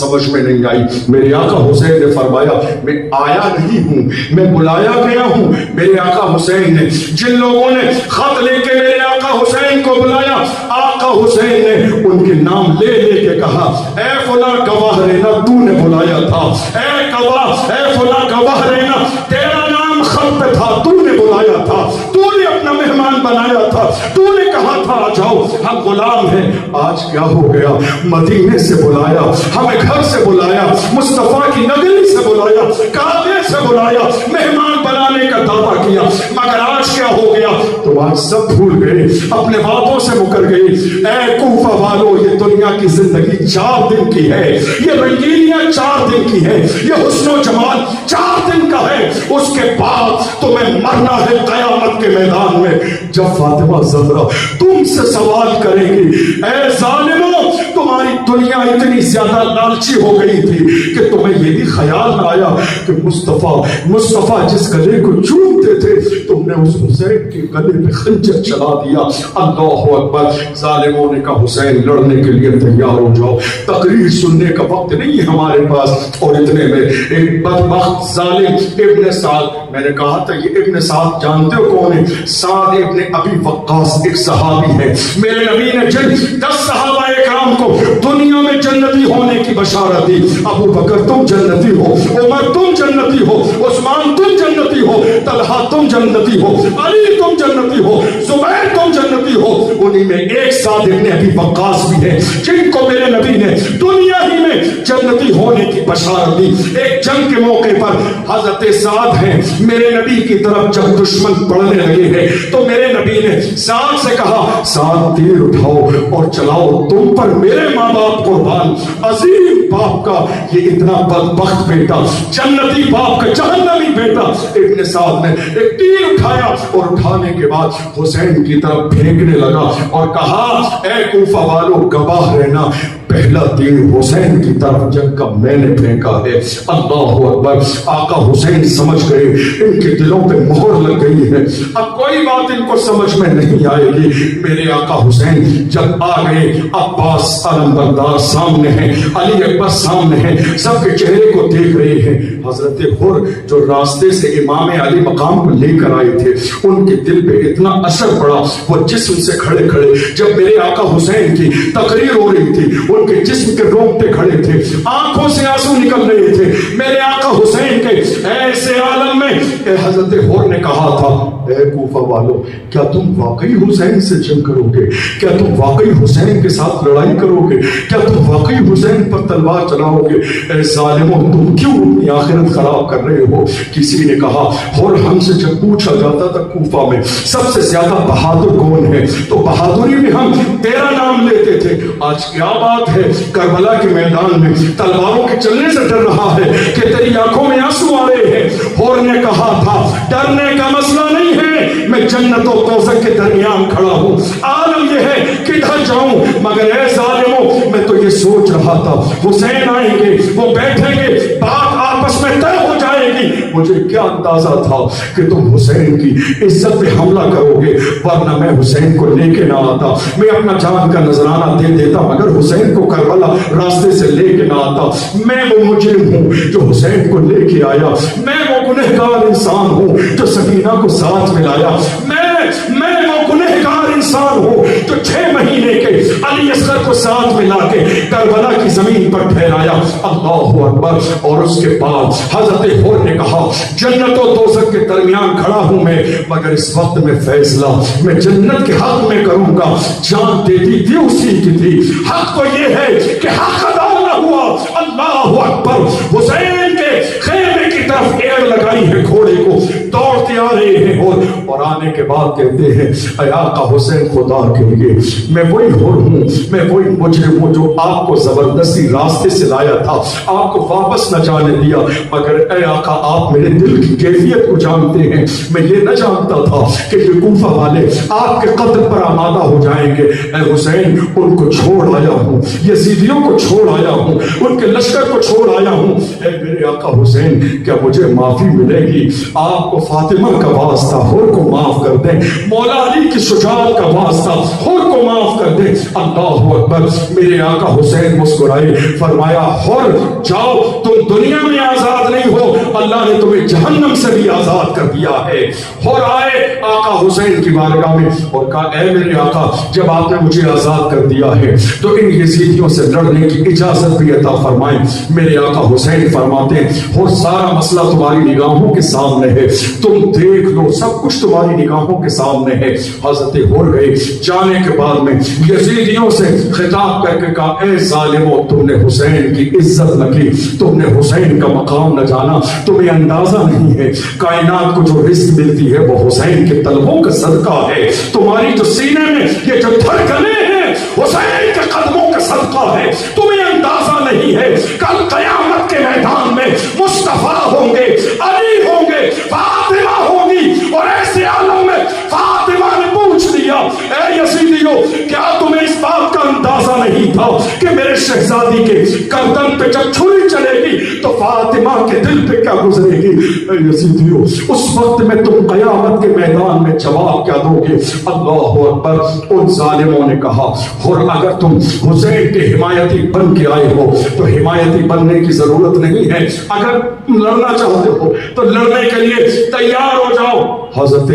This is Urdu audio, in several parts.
سمجھ میں نہیں آئی. میرے آقا حسین نے فرمایا میں آیا نہیں ہوں, میں بلایا گیا ہوں. میرے آقا حسین نے, جن لوگوں نے خط لے کے میرے آقا حسین کو بلایا, آقا حسین نے ان کے نام لے لے کے کہا اے فلاں گواہ رہنا تو نے بلایا تھا, اے گواہ, اے فلاں گواہ رہنا تیرا نام خط پہ تھا, تو نے بلایا تھا, تو نے اپنا مہمان بنایا تھا, تو نے کہا تھا آ جاؤ ہم غلام ہیں. آج کیا ہو گیا, مدینے سے بلایا, ہمیں گھر سے بلایا, مصطفیٰ کی نگری سے بلایا, کعبے سے بلایا, مہمان بنانے کا دعویٰ کیا, مگر آج کیا ہو گیا, تم آج سب بھول گئے, اپنے وعدوں سے مکر گئے. اے کوفہ والو, یہ دنیا کی زندگی 4 دن کی ہے, یہ رنگینیاں 4 دن کی ہے, یہ حسن و جمال 4 دن کا ہے, اس کے بعد تمہیں مرنا ہے قیامت کے میدان میں. جب فاطمہ زہرا تم سے سوال کرے گی اے ظالموں, تمہاری دنیا اتنی زیادہ لالچی ہو گئی تھی کہ تمہیں یہ بھی خیال نہ آیا کہ مصطفیٰ جس گلے کو چومتے تھے تم نے اس حسین کے گلے پہ خنجر چلا دیا. اللہ اکبر. ظالموں نے کہا حسین لڑنے کے لیے تیار ہو جاؤ, تقریر سننے کا وقت نہیں ہے ہمارے پاس. اور اتنے میں ایک بدبخت ظالم ابن سعد, میں نے کہا تھا یہ ابن سعد جانتے ہو کون ہے؟ سعد ابن ابی وقاص ایک صحابی ہے. میرے نبی نے جن 10 صحابہ اکرام کو دنیا میں جنتی ہونے کی بشارت دی. ابو بکر تم جنتی ہو, عمر تم جنتی ہو, عثمان تم جنتی ہو, طلحہ تم جنتی ہو, علی تم جنتی ہو, زبیر تم جنتی ہو. انہی میں ایک سعد ابن ابی وقاص بھی ہے جن کو میرے نبی نے دنیا ہی میں جنتی ہونے کی بشارت دی. ایک جنگ کے موقع پر حضرت سعد ہیں, میرے نبی کی طرف جب دشمن پڑنے لگے ہیں تو میرے نبی نے سعد سے کہا سعد تیر اٹھاؤ اور چلاؤ, تم پر میرے ماں باپ قربان. عظیم باپ کا یہ اتنا بدبخت بیٹا, جنتی باپ کا جہنمی بیٹا. ابن سعد نے ایک تیر اٹھایا اور اٹھانے کے بعد حسین کی طرف پھینکنے لگا اور کہا اے کوفہ والو گواہ رہنا, پہلا تیر حسین کی طرف جنگ کا میں نے پھینکا ہے. اللہ اکبر. آقا حسین سمجھ گئے, ان کے دلوں پہ مہر لگ گئی ہے, اب کوئی بات ان کو سمجھ میں نہیں آئے گی. میرے آقا حسین جب آ گئے, عباس علمبردار سامنے ہیں, علی اکبر سامنے ہیں, سب کے چہرے کو دیکھ رہے ہیں. حضرت حر جو راستے سے امام علی مقام کو لے کر آئے تھے, ان کے دل پہ اتنا اثر پڑا, وہ جسم سے کھڑے کھڑے جب میرے آقا حسین کی تقریر ہو رہی تھی ان کے جسم کے رونگٹے کھڑے تھے, آنکھوں سے آنسو نکل رہے تھے. میرے آقا حسین کے ایسے عالم میں کہ حضرت حر نے کہا تھا اے کوفہ والو, کیا تم واقعی حسین سے جنگ کرو گے؟ کیا تم واقعی حسین کے ساتھ لڑائی کرو گے؟ کیا تم واقعی حسین پر تلوار چلاؤ گے؟ اے ظالموں, تم کیوں اپنی آخرت خراب کر رہے ہو؟ کسی نے کہا, اور ہم سے جب پوچھا جاتا تھا کوفہ میں سب سے زیادہ بہادر کون ہے تو بہادری میں ہم تیرا نام لیتے تھے. آج کیا بات ہے, کربلا کے میدان میں تلواروں کے چلنے سے ڈر رہا ہے کہ تیری آنکھوں میں آنسو آ رہے ہیں. اور نے کہا تھا ڈرنے کا مسئلہ نہیں ہے, میں جنت و دوزخ کے درمیان کھڑا ہوں, عالم یہ ہے کدھر جاؤں. مگر اے ظالموں, میں تو یہ سوچ رہا تھا حسین آئیں گے, وہ بیٹھیں گے, بات آپس میں طے ہو جائے گی. مجھے کیا اندازہ تھا کہ تم حسین کی عزت پہ حملہ کرو گے, ورنہ میں حسین کو لے کے نہ آتا, میں اپنا جان کا نذرانہ دے دیتا, مگر حسین کو کربلا راستے سے لے کے نہ آتا. میں وہ مجرم ہوں جو حسین کو لے کے آیا, میں وہ گنہگار انسان ہوں جو سکینہ کو ساتھ ملایا, میں وہ گنہگار انسان ہوں جو 6 مہینے کے علی اصغر کو ساتھ ملا کے کربلا کی زمین پر ٹھہرایا. اللہ اکبر. اور اس کے بعد حضرت حر نے کہا جنت و دوزخ کے درمیان کھڑا ہوں میں, مگر اس وقت میں فیصلہ میں جنت کے حق میں کروں گا. جان دیتی تھی اسی کی تھی, حق تو یہ ہے کہ حق ادا نہ ہوا. اللہ اکبر. حسین کے خیمے کی طرف ایڑ لگائی ہے گھوڑے کو, دوڑتے آ رہے ہیں اور آنے کے بعد کہتے ہیں اے آقا حسین خدا کے لیے میں وہی حر ہوں, میں وہی مجرم ہوں جو آپ کو زبردستی راستے سے لایا تھا, آپ کو واپس نہ جانے دیا. مگر اے آقا آپ میرے دل کی کیفیت کو جانتے ہیں, میں یہ نہ جانتا تھا کہ یہ کوفہ والے آپ کے قتل پر آمادہ ہو جائیں گے. اے حسین, ان کو چھوڑ آیا ہوں, یزیدیوں کو چھوڑ آیا ہوں, ان کے لشکر کو چھوڑ آیا ہوں. اے میرے آقا حسین, کیا مجھے معافی ملے گی؟ آپ کو فاطمہ کا واسطہ, حر کو معاف کر کر دے، مولا علی کی شجاعت کا واسطہ حر کو معاف کر دے۔ اللہ اکبر۔ میرے آقا حسین مسکرائے، فرمایا حر جاؤ، تم دنیا میں آزاد نہیں ہو، اللہ نے تمہیں جہنم سے بھی آزاد کر دیا ہے۔ حر آئے آقا حسین کی بارگاہ میں اور کہا اے میرے آقا، جب آپ نے مجھے آزاد کر دیا ہے تو ان یزیدیوں سے لڑنے کی اجازت بھی عطا فرمائیں۔ میرے آقا حسین فرماتے ہیں حر سارا مسئلہ تمہاری نگاہوں کے سامنے ہے، تم دیکھ لو، سب کچھ تمہاری نگاہوں کے سامنے ہے۔ حضرت حر گئے، جانے کے بعد میں یزیدیوں سے خطاب کر کے کہا اے ظالمو، تم نے حسین کی عزت نہ کی، تم نے حسین کا مقام نہ جانا، تمہیں اندازہ نہیں ہے کائنات کو جو رزق ملتی ہے وہ حسین کے طلبوں کا صدقہ ہے، تمہاری جو سینے میں یہ جو دھڑکنے ہیں حسین کے قدموں کا صدقہ ہے، تمہیں اندازہ نہیں ہے کل قیامت کے میدان میں مصطفیٰ ہوں گے، علی ہوں گے، فاطمہ ہوگی، اور ایسے عالم میں فاطمہ نے پوچھ لیا اے یزیدیو، کیا تمہیں اس بات کا اندازہ نہیں تھا کہ میرے شہزادی کے گردن پہ جب چھری چلے گی تو فاطمہ کے دل پہ کیا گزرے گی؟ اے یزیدیو، اس وقت میں تم قیامت کے میدان میں جواب کیا دو گے؟ اللہ اکبر۔ ان ظالموں نے کہا اور اگر تم حسین کے حمایتی بن کے آئے ہو تو حمایتی بننے کی ضرورت نہیں ہے، اگر لڑنا چاہتے ہو تو لڑنے کے لیے تیار ہو جاؤ۔ حضرت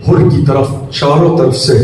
حر کی طرف چاروں طرف سے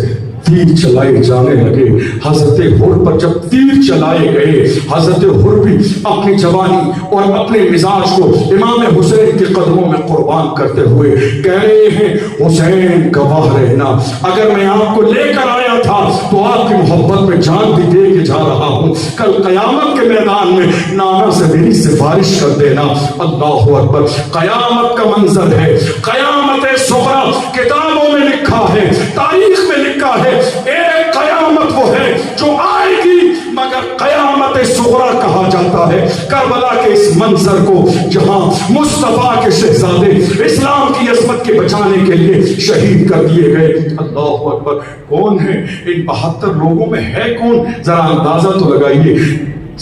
تیر چلائے جانے لگے۔ حضرت حر پر جب تیر چلائے گئے، حضرت حر بھی اپنی جوانی اور اپنے مزاج کو امام حسین کے قدموں میں قربان کرتے ہوئے کہہ رہے ہیں حسین گواہ رہنا، اگر میں آپ کو لے کر آیا تھا تو آپ کی محبت میں جان بھی دے کے جا رہا ہوں، کل قیامت کے میدان میں نانا سے میری سفارش کر دینا۔ اللہ اکبر۔ قیامت کا منظر ہے، قیامت صغری کتابوں میں لکھا ہے، تاریخ میں لکھا ہے، ایک قیامت وہ ہے جو آئے گی مگر قیامت صغری کہا جاتا ہے کربلا کے اس منظر کو جہاں مصطفیٰ کے شہزادے اسلام کی عظمت کے بچانے کے لیے شہید کر دیے گئے۔ اللہ اکبر۔ کون ہے ان 72 لوگوں میں؟ ہے کون؟ ذرا اندازہ تو لگائیے۔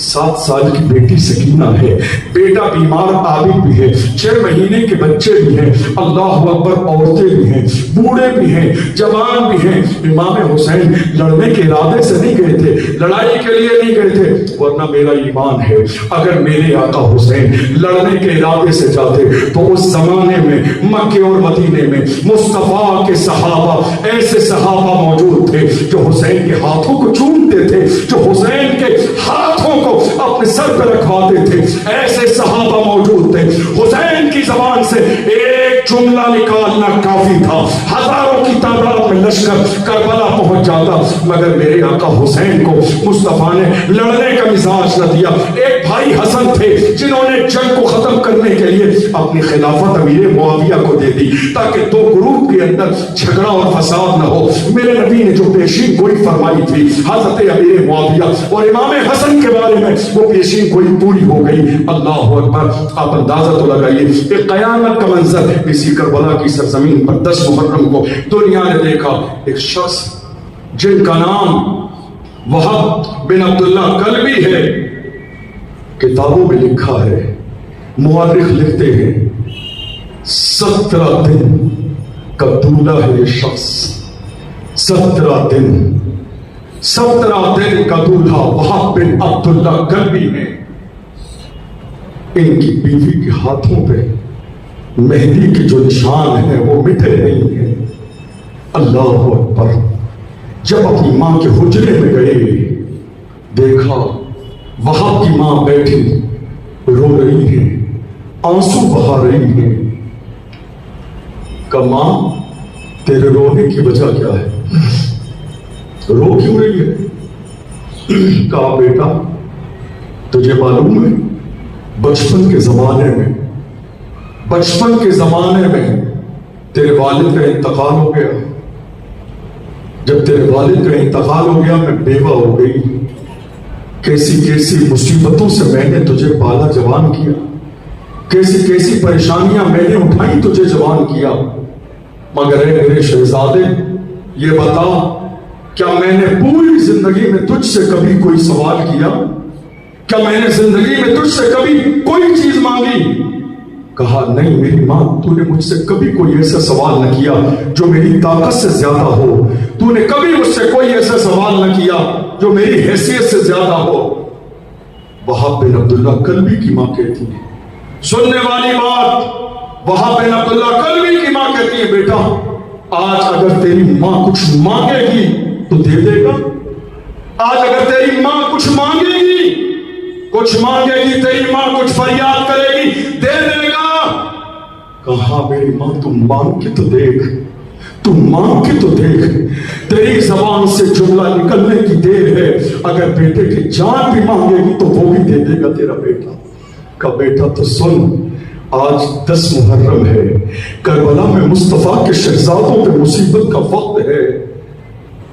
7 سال کی بیٹی سکینہ ہے، بیٹا بیمار عابد بھی ہے، 6 مہینے کے بچے بھی ہیں، اللہ اکبر، عورتیں بھی ہیں، بوڑھے بھی ہیں، جوان بھی ہیں۔ امام حسین لڑنے کے ارادے سے نہیں گئے تھے، لڑائی کے لیے نہیں گئے تھے، ورنہ میرا ایمان ہے اگر میرے آقا حسین لڑنے کے ارادے سے جاتے تو اس زمانے میں مکے اور مدینے میں مصطفیٰ کے صحابہ، ایسے صحابہ موجود تھے جو حسین کے ہاتھوں کو چومتے تھے، جو حسین کے ہاتھوں کو اپنے سر پہ رکھواتے تھے، ایسے صحابہ موجود تھے۔ حسین کی زبان سے ایک جملہ نکالنا کافی تھا، ہزاروں کی تعداد میں لشکر کربلا پہنچ جاتا، مگر میرے آقا حسین کو مصطفیٰ نے لڑنے کا مزاج نہ دیا۔ ایک بھائی حسن تھے جنہوں نے جنگ کو ختم کرنے کے لیے اپنی خلافت امیر معاویہ کو دے دی تاکہ 2 گروپ کے اندر جھگڑا اور فساد نہ ہو۔ میرے نبی نے جو پیشین گوئی فرمائی تھی حضرت امیر معاویہ اور امام حسن کے بارے میں، وہ پیشین گوئی پوری ہو گئی۔ اللہ اکبر۔ آپ اندازہ تو لگائیے ایک قیامت کا منظر اسی کربلا کی سرزمین پر 10 محرم کو دنیا نے دیکھا۔ ایک شخص جن کا نام وہب بن عبداللہ کلبی ہے، کتابوں میں لکھا ہے، مورخ لکھتے ہیں 17 دن کا دولہ ہے یہ شخص، 17 دن کا دولہا وہب بن عبداللہ کلبی ہے۔ ان کی بیوی کے ہاتھوں پہ مہندی کے جو نشان ہیں وہ مٹے نہیں ہیں۔ اللہ اکبر۔ جب اپنی ماں کے حجرے میں گئے دیکھا وہاں کی ماں بیٹھی رو رہی ہے، آنسو بہا رہی ہے۔ کہ ماں تیرے رونے کی وجہ کیا ہے؟ رو کیوں رہی ہے؟ کہا بیٹا تجھے معلوم ہے بچپن کے زمانے میں تیرے والد کا انتقال ہو گیا۔ جب تیرے والد کا انتقال ہو گیا میں بیوہ ہو گئی، کیسی مصیبتوں سے میں نے تجھے پالا جوان کیا، کیسی پریشانیاں میں نے اٹھائی تجھے جوان کیا، مگر اے میرے شہزادے یہ بتا کیا میں نے پوری زندگی میں تجھ سے کبھی کوئی سوال کیا؟ کیا میں نے زندگی میں تجھ سے کبھی کوئی چیز مانگی؟ کہا نہیں میری ماں، تو نے مجھ سے کبھی کوئی ایسا سوال نہ کیا جو میری طاقت سے زیادہ ہو، تو نے کبھی مجھ سے کوئی ایسا سوال نہ کیا جو میری حیثیت سے زیادہ ہو۔ وہاب بن عبداللہ کلبی کی ماں کہتی ہے، سننے والی بات، وہاب بن عبداللہ کلبی کی ماں کہتی ہے بیٹا آج اگر تیری ماں کچھ مانگے گی تو دے دے گا؟ آج اگر تیری ماں کچھ مانگے گی، کچھ مانگے گی، تیری ماں کچھ فریاد کرے گی، دے دے گا؟ کہا میری ماں تم مانگ کے تو دیکھ، تم مانگ کے تو دیکھ، تیری زبان سے جملہ نکلنے کی دیر ہے، اگر بیٹے کی جان بھی مانگے گی تو وہ بھی دے دے گا تیرا بیٹا۔ کہا بیٹا تو سن، آج 10 محرم ہے، کربلا میں مصطفیٰ کے شہزادوں پہ مصیبت کا وقت ہے،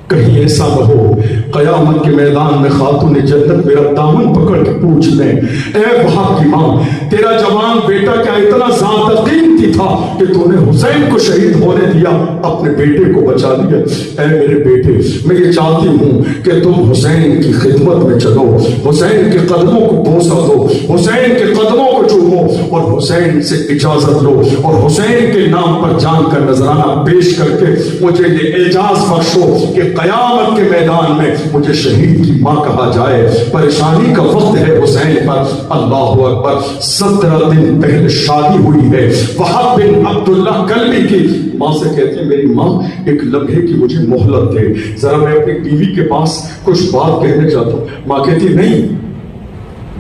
کہیں ایسا نہ ہو قیامت کے میدان میں خاتون جنت میرا دامن پکڑ کے پوچھ لیں اے وہاب کی ماں تیرا جوان بیٹا کیا اتنا زیادہ قیمتی تھا کہ تو نے حسین کو شہید ہونے دیا، اپنے بیٹے کو بچا لیا؟ اے میرے بیٹے میں یہ چاہتی ہوں کہ تم حسین کی خدمت میں چلو، حسین کے قدموں کو بوسہ دو، حسین کے قدموں کو چومو اور حسین سے اجازت لو اور حسین کے نام پر جان کا نذرانہ پیش کر کے مجھے یہ اعجاز بخشو کہ قیامت کے میدان میں مجھے شہید کی ماں کہا جائے۔ پریشانی کا وقت ہے حسین پر، اللہ اکبر، 17 دن پہلے شادی ہوئی ہے۔ وہاب بن عبداللہ کلبی کی ماں سے کہتے ہیں میری ماں ایک لمحے کی مجھے مہلت دے، ذرا میں اپنی بیوی کے پاس کچھ بات کہنے چاہتا ہوں۔ ماں کہتی نہیں،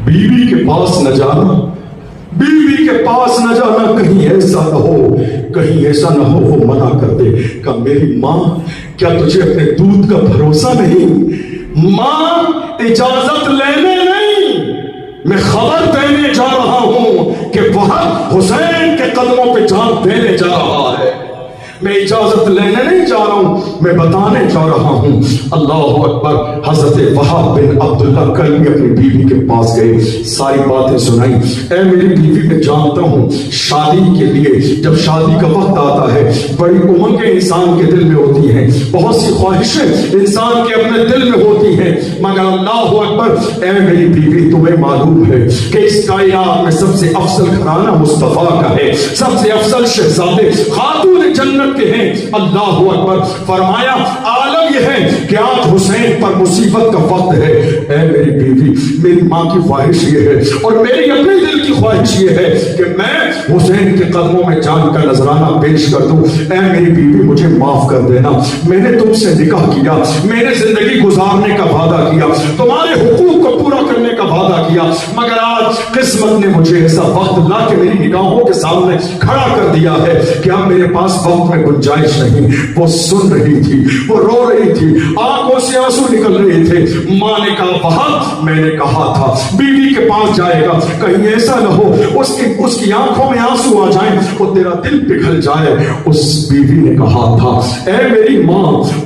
بیوی کے پاس نہ جانا، بیوی کے پاس نہ جانا، کہیں ایسا نہ ہو، کہیں ایسا نہ ہو وہ منع کر دے۔ کہا میری ماں کیا تجھے اپنے دودھ کا بھروسہ نہیں؟ ماں اجازت لینے نہیں، میں خبر دینے جا رہا ہوں کہ وہاب حسین کے قدموں پہ جان دینے جا رہا ہے، میں اجازت لینے نہیں جا رہا ہوں، میں بتانے جا رہا ہوں۔ اللہ اکبر۔ حضرت وہاب بن عبداللہ کلبی اپنی بیوی کے پاس گئے، ساری باتیں سنائیں۔ اے میری بیوی میں جانتا ہوں شادی کے لیے جب شادی کا وقت آتا ہے بڑی امنگیں انسان کے دل میں ہوتی ہیں، بہت سی خواہشیں انسان کے اپنے دل میں ہوتی ہیں، مگر اللہ اکبر اے میری بیوی تمہیں معلوم ہے کہ اس کائنات میں سب سے افضل گھرانہ مصطفیٰ کا ہے، سب سے افضل شہزادے خاتون جنت کے ہیں۔ اللہ اکبر۔ فرمایا عالم یہ ہے کہ آج حسین پر مصیبت کا وقت ہے۔ اے میری بیوی میری ماں کی خواہش یہ ہے اور میری اپنے دل کی خواہش یہ ہے کہ میں حسین کے قدموں میں جان کا نذرانہ پیش کر دوں۔ اے میری بیوی مجھے معاف کر دینا، میں نے تم سے نکاح کیا، میں نے زندگی گزارنے کا وعدہ کیا، تمہارے حقوق کو پورا کرنے کا وعدہ کیا، مگر آج قسمت نے مجھے ایسا وقت لا کے میری نگاہوں کے سامنے کھڑا کر دیا ہے کہ اب میرے پاس وقت میں گنجائش نہیں۔ وہ سن رہی تھی، وہ رو رہی تھی، آنکھوں سے آنسو نکل رہے تھے۔ ماں نے کہا وہاب میں نے کہا تھا بیوی کے پاس جائے گا، کہیں ایسا نہ ہو اس کی آنکھوں میں آنسو آ جائیں، وہ تیرا دل پگھل جائے۔ اس بیوی نے کہا تھا اے میری ماں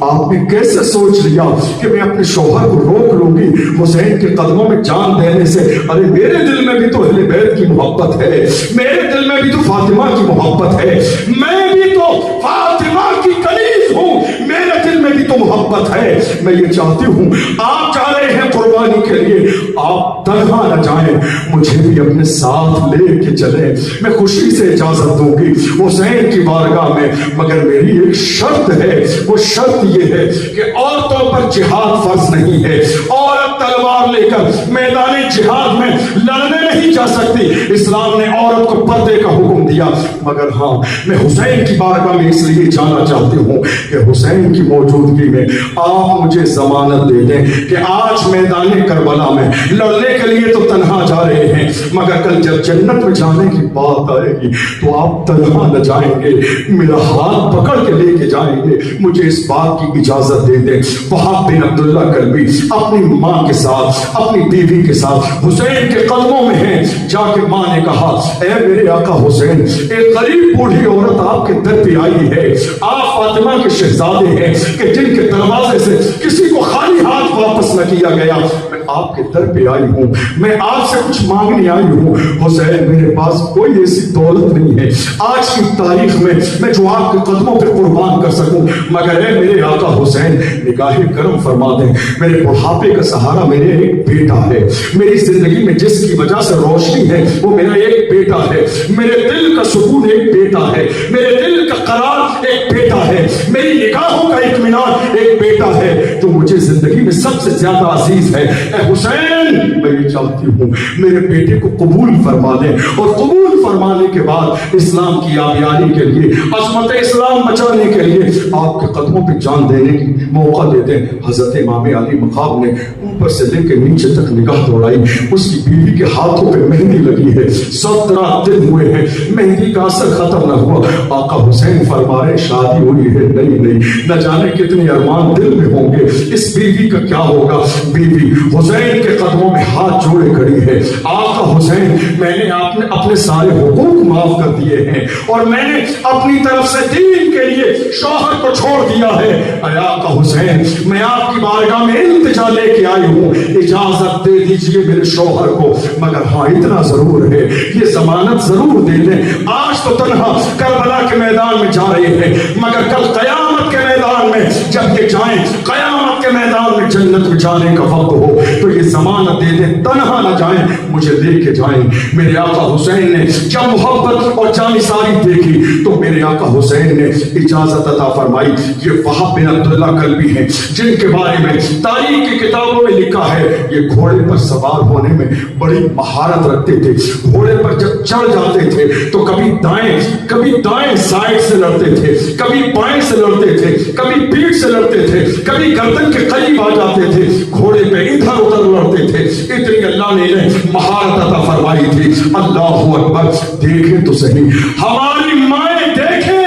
آپ نے کیسے سوچ لیا کہ میں اپنے شوہر کو روک لوں گی حسین کے قدموں میں جان دینے سے؟ ارے میرے دل میں بھی تو اہل بیت کی محبت ہے، میرے دل میں بھی تو فاطمہ کی محبت ہے، میں بھی تو فاطمہ کی کنیز ہوں، میرے دل میں بھی تو محبت ہے۔ میں یہ چاہتی ہوں آپ جا رہے ہیں قربانی کے لیے، آپ تنہا نہ جائیں، مجھے بھی اپنے ساتھ لے کے چلیں، میں خوشی سے اجازت دوں گی حسین کی بارگاہ میں، مگر میری ایک شرط ہے، وہ شرط یہ ہے کہ عورتوں پر جہاد فرض نہیں ہے، عورت تلوار لے کر میدان جہاد میں لڑنے نہیں جا سکتی، اسلام نے عورت کو پردے کا حکم دیا، مگر ہاں میں حسین کی بارگاہ میں اس لیے جانا چاہتی ہوں کہ حسین کی موجودگی میں آپ مجھے ضمانت دے دیں کہ آج میدان کربلا میں لڑنے کے لیے تو تنہا جا رہے ہیں، مگر کل جب جنت میں جانے کی بات آئے گی تو آپ تنہا نہ جائیں گے، میرا ہاتھ پکڑ کے لے کے جائیں گے، مجھے اس بات کی اجازت دے دیں۔ وہاب بن عبداللہ کلبی اپنی ماں کے ساتھ اپنی بیوی کے ساتھ حسین کے قدموں میں ہیں، جا کے ماں نے کہا اے میرے آقا حسین ایک غریب بوڑھی عورت آپ کے در پہ آئی ہے، آپ فاطمہ کے شہزادے ہیں کہ جن کے دروازے سے کسی کو خالی ہاتھ واپس نہ کیا گیا، میں آپ کے در پہ آئی ہوں، میں آپ سے کچھ مانگنے آئی ہوں۔ حسین میرے پاس کوئی ایسی دولت نہیں ہے آج کی تاریخ میں جو آپ کے قدموں پہ قربان کر سکوں، مگر اے میرے آقا حسین نگاہ کرم فرما دیں، میرے بڑھاپے کا سہارا میرے ایک بیٹا ہے، میری زندگی میں جس کی وجہ سے روشنی ہے وہ میرا ایک بیٹا ہے، میرے دل کا سکون ایک بیٹا ہے، میرے دل کا قرار ایک بیٹا ہے، میری نگاہوں کا اطمینان ایک بیٹا ہے جو مجھے زندگی میں سب سے زیادہ عزیز ہے۔ اے حسین، میں یہ چاہتی ہوں میرے بیٹے کو قبول فرما لیں، اور قبول فرمانے کے بعد اسلام کی آبیاری کے لیے، عظمت اسلام بچانے کے لیے آپ کے قدموں پہ جان دینے کی موقع دے دیں۔ حضرت امام علی مقام نے اوپر سے لے کے نیچے تک نگاہ دوڑائی، اس کی بیوی کے ہاتھوں پہ مہندی لگی ہے، 17 دن ہوئے ہیں، مہندی کا اثر ختم نہ ہوا۔ آقا حسین فرما رہے شادی ہوئی ہے، نہیں، نہ جانے کتنے ارمان دل میں ہوں گے، اس بیوی کا کیا ہوگا۔ بیوی حسین کے قدموں میں ہاتھ جوڑے کھڑی ہے، آقا حسین، میں نے اپنے سارے حقوق معاف کر دیے ہیں، اور میں نے اپنی طرف سے دین کے لیے شوہر کو چھوڑ دیا ہے۔ اے آقا حسین، میں آپ کی بارگاہ میں التجا لے کے آئی ہوں، اجازت دے دیجئے میرے شوہر کو، مگر ہاں اتنا ضرور ہے، یہ ضمانت ضرور دے دیں، آج تو تنہا کربلا کے میدان میں جا رہے ہیں، مگر کل قیامت کے میدان میں جب یہ جائیں، قیامت کے میدان میں جنت میں جانے کا وقت ہو تو یہ ضمانت دے دیں، تنہا نہ جائیں، مجھے لے کے جائیں۔ میرے آقا حسین نے جب محبت اور جانثاری دیکھی تو میرے آقا حسین نے اجازت عطا فرمائی۔ یہ وہب بن عبداللہ کلبی ہیں جن کے بارے میں تاریخ کی کتابوں میں لکھا ہے یہ گھوڑے پر سوار ہونے میں بڑی مہارت رکھتے تھے، گھوڑے پر جب چڑھ جاتے تھے تو کبھی دائیں سائڈ سے لڑتے تھے، کبھی بائیں سے لڑتے تھے، کبھی پیٹھ سے لڑتے تھے، کبھی گردن کے قریب آ جاتے تھے، گھوڑے پہ ادھر ادھر لڑتے تھے، اتنی اللہ نے انہیں مہارت عطا فرمائی تھی۔ اللہ اکبر، دیکھیں تو صحیح، ہماری مائیں دیکھیں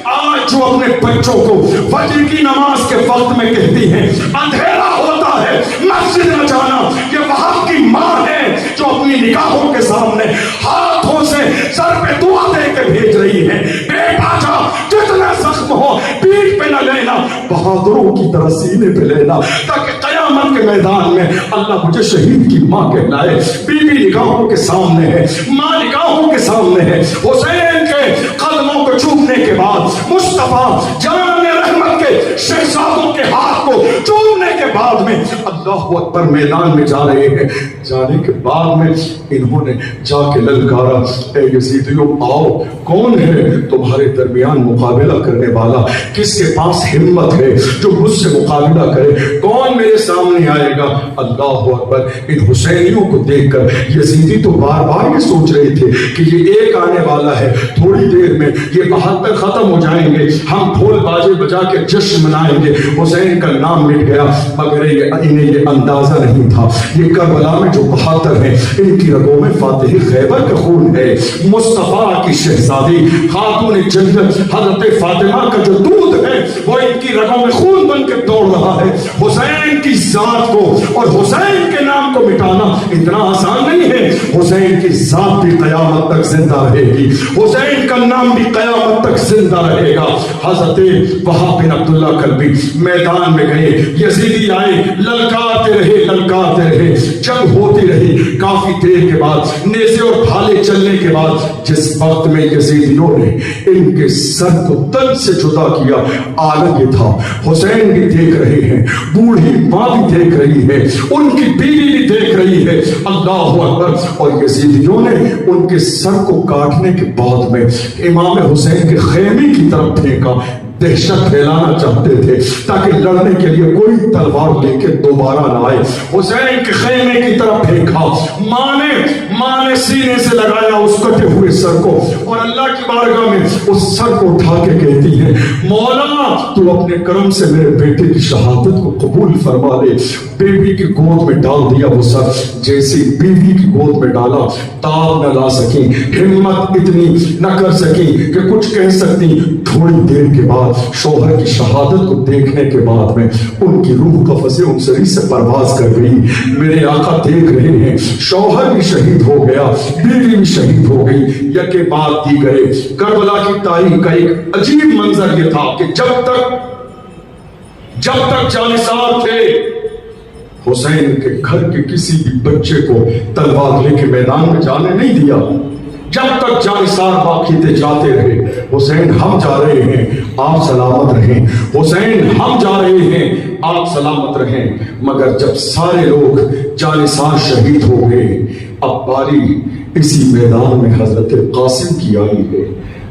آج جو اپنے بچوں کو فجر کی نماز کے وقت میں کہتی ہیں اندھیرا ہوتا ہے مسجد نہ جانا، یہ وہاں کی ماں ہے جو اپنی نگاہوں کے سامنے ہاتھوں سے سر پہ دعا دے کے بھیج رہی ہے، بیٹا جا جتنا زخم ہو پیٹھ پہ نہ لینا، بہادروں کی طرح سینے پہ لینا، تاکہ قیامت کے میدان میں اللہ مجھے شہید کی ماں کہلائے۔ بیوی نگاہوں کے سامنے ہے، ماں نگاہوں کے سامنے ہے۔ حسین کے قدموں کو چومنے کے بعد، مصطفیٰ جان رحمت کے شہزادوں کے ہاتھ کو چومنے کے بعد میں اللہ اکبر میدان میں جا رہے ہیں۔ جانے کے بعد میں انہوں نے جا کے للکارا، اے یزیدیوں آؤ، کون ہے تمہارے درمیان مقابلہ کرنے والا، کس کے پاس ہمت ہے جو مجھ سے مقابلہ کرے، کون میرے سامنے آئے گا۔ اللہ اکبر، ان حسینیوں کو دیکھ کر یزیدی تو بار بار یہ سوچ رہے تھے کہ یہ ایک آنے والا ہے، تھوڑی دیر میں یہ 72 ختم ہو جائیں گے، ہم ڈھول باجے بجا کے جشن منائیں گے، حسین کا نام مٹ گیا، مگر انہیں یہ اندازہ نہیں تھا یہ کربلا میں جو 72 ہیں ان کی رگوں میں فاتح خیبر کا خون ہے، مصطفیٰ کی شہزادی خاتون جنت حضرت فاطمہ کا جو دودھ ہے وہ ان کی رگوں میں خون بن کے دوڑ رہا ہے۔ حسین کی ذات کو اور حسین کے نام کو مٹانا اتنا آسان نہیں ہے، حسین کی ذات بھی قیامت تک زندہ رہے گی، حسین کا نام بھی قیامت تک زندہ رہے گا۔ حضرت وہب بن عبداللہ کلبی میدان میں گئے، یزیدی آئے، للکارتے رہے، جنگ ہوتی رہی، کافی دیر کے بعد نیزے اور بھالے چلنے کے بعد جس وقت میں یزیدیوں نے ان کے سر کو تن سے جدا کیا، عالم یہ تھا حسین بھی دیکھ رہے ہیں، بوڑھی ماں بھی دیکھ رہی ہے، ان کی بیوی بھی دیکھ رہی ہے، اللہ اکبر، اور یزیدیوں نے ان کے سر کو کاٹنے کے بعد میں امام حسین کے خیمے کی طرف پھینکا، دہشت پھیلانا چاہتے تھے تاکہ لڑنے کے لیے کوئی تلوار لے کے دوبارہ نہ آئے۔ حسین کے خیمے کی طرف پھینکا، ماں نے سینے سے لگایا اس کٹے ہوئے سر کو، اور اللہ کی بارگاہ میں اس سر کو اٹھا کے کہتی ہے مولا تو اپنے کرم سے میرے بیٹے کی شہادت کو قبول فرما لے۔ بیوی کی گود میں ڈال دیا وہ سر، جیسی بیوی کی گود میں ڈالا تاب نہ لا سکی، ہمت اتنی نہ کر سکی کہ کچھ کہہ سکتی۔ تھوڑی دیر کے بعد شوہر کی شہادت کو دیکھنے کے بعد میں ان کی روح قفس انصری سے پرواز کر گئی۔ میرے آقا دیکھ رہے ہیں شوہر بھی شہید ہو گیا، بیوی بھی شہید ہو گئی، یکے بعد دیگرے۔ کربلا کی تاریخ کا ایک عجیب منظر یہ تھا کہ جب تک جانثار تھے حسین کے گھر کے کسی بھی بچے کو تلوار لے کے میدان میں جانے نہیں دیا، جب تک جانثار باقی تھے جاتے رہے، حسین ہم جا رہے ہیں آپ سلامت رہیں، حسین ہم جا رہے ہیں آپ سلامت رہیں۔ مگر جب سارے لوگ جانثار شہید ہو گئے، اب باری اسی میدان میں حضرت قاسم کی آئی ہے۔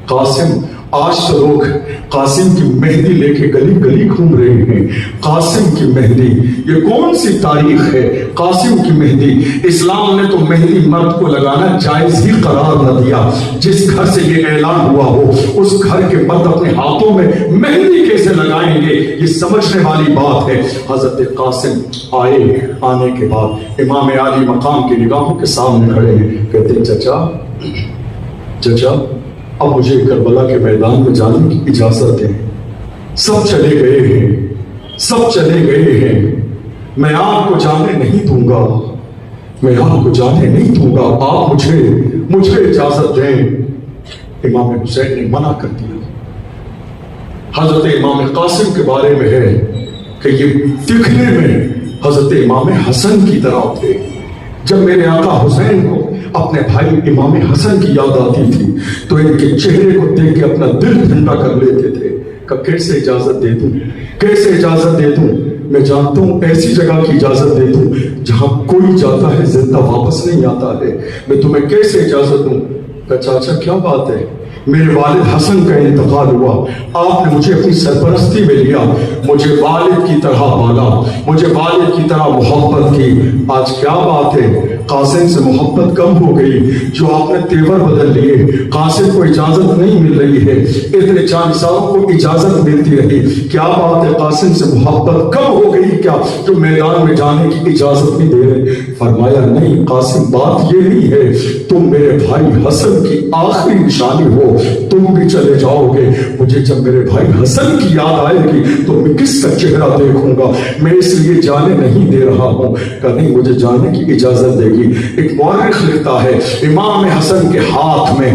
قاسم، آج تو لوگ قاسم کی مہندی لے کے گلی گلی گھوم رہے ہیں۔ قاسم کی مہندی یہ کون سی تاریخ ہے؟ قاسم کی مہندی، اسلام نے تو مہندی مرد کو لگانا جائز ہی قرار نہ دیا۔ جس گھر سے یہ اعلان ہوا ہو اس گھر کے مرد اپنے ہاتھوں میں مہندی کیسے لگائیں گے؟ یہ سمجھنے والی بات ہے۔ حضرت قاسم آئے، آنے کے بعد امام عالی مقام کی نگاہوں کے سامنے کھڑے ہیں، کہتے ہیں چچا اب مجھے کربلا کے میدان میں جانے کی اجازت ہے۔ سب چلے گئے ہیں، میں آپ کو جانے نہیں دوں گا، آپ مجھے اجازت دیں۔ امام حسین نے منع کر دیا۔ حضرت امام قاسم کے بارے میں ہے کہ یہ دکھنے میں حضرت امام حسن کی طرح تھے۔ جب میرے آقا حسین کو اپنے بھائی امام حسن کی یاد آتی تھی تو ان کے چہرے کو دیکھ کے اپنا دل ٹھنڈا کر لیتے تھے کہ کیسے اجازت دے دوں، میں جانتا ہوں ایسی جگہ کی اجازت دے دوں جہاں کوئی جاتا ہے زندہ واپس نہیں آتا ہے، میں تمہیں کیسے اجازت دوں؟ کہ چاچا کیا بات ہے، میرے والد حسن کا انتقال ہوا، آپ نے مجھے اپنی سرپرستی میں لیا، مجھے والد کی طرح پالا، مجھے والد کی طرح محبت کی، آج کیا بات ہے قاسم سے محبت کم ہو گئی، جو آپ نے تیور بدل لیے، قاسم کو اجازت نہیں مل رہی ہے، اتنے جانساروں کو اجازت ملتی رہی، کیا بات ہے قاسم سے محبت کم ہو گئی کیا جو میدان میں جانے کی اجازت نہیں دے رہے؟ فرمایا نہیں قاسم، بات یہ نہیں ہے، تم میرے بھائی حسن کی آخری نشانی ہو، تم بھی چلے جاؤ گے، مجھے جب میرے بھائی حسن کی یاد آئے گی تو میں کس کا چہرہ دیکھوں گا، میں اس لیے جانے نہیں دے رہا ہوں۔ کہ نہیں مجھے جانے کی اجازت دے گی۔ ایک مورخ لکھتا ہے امام حسن کے ہاتھ میں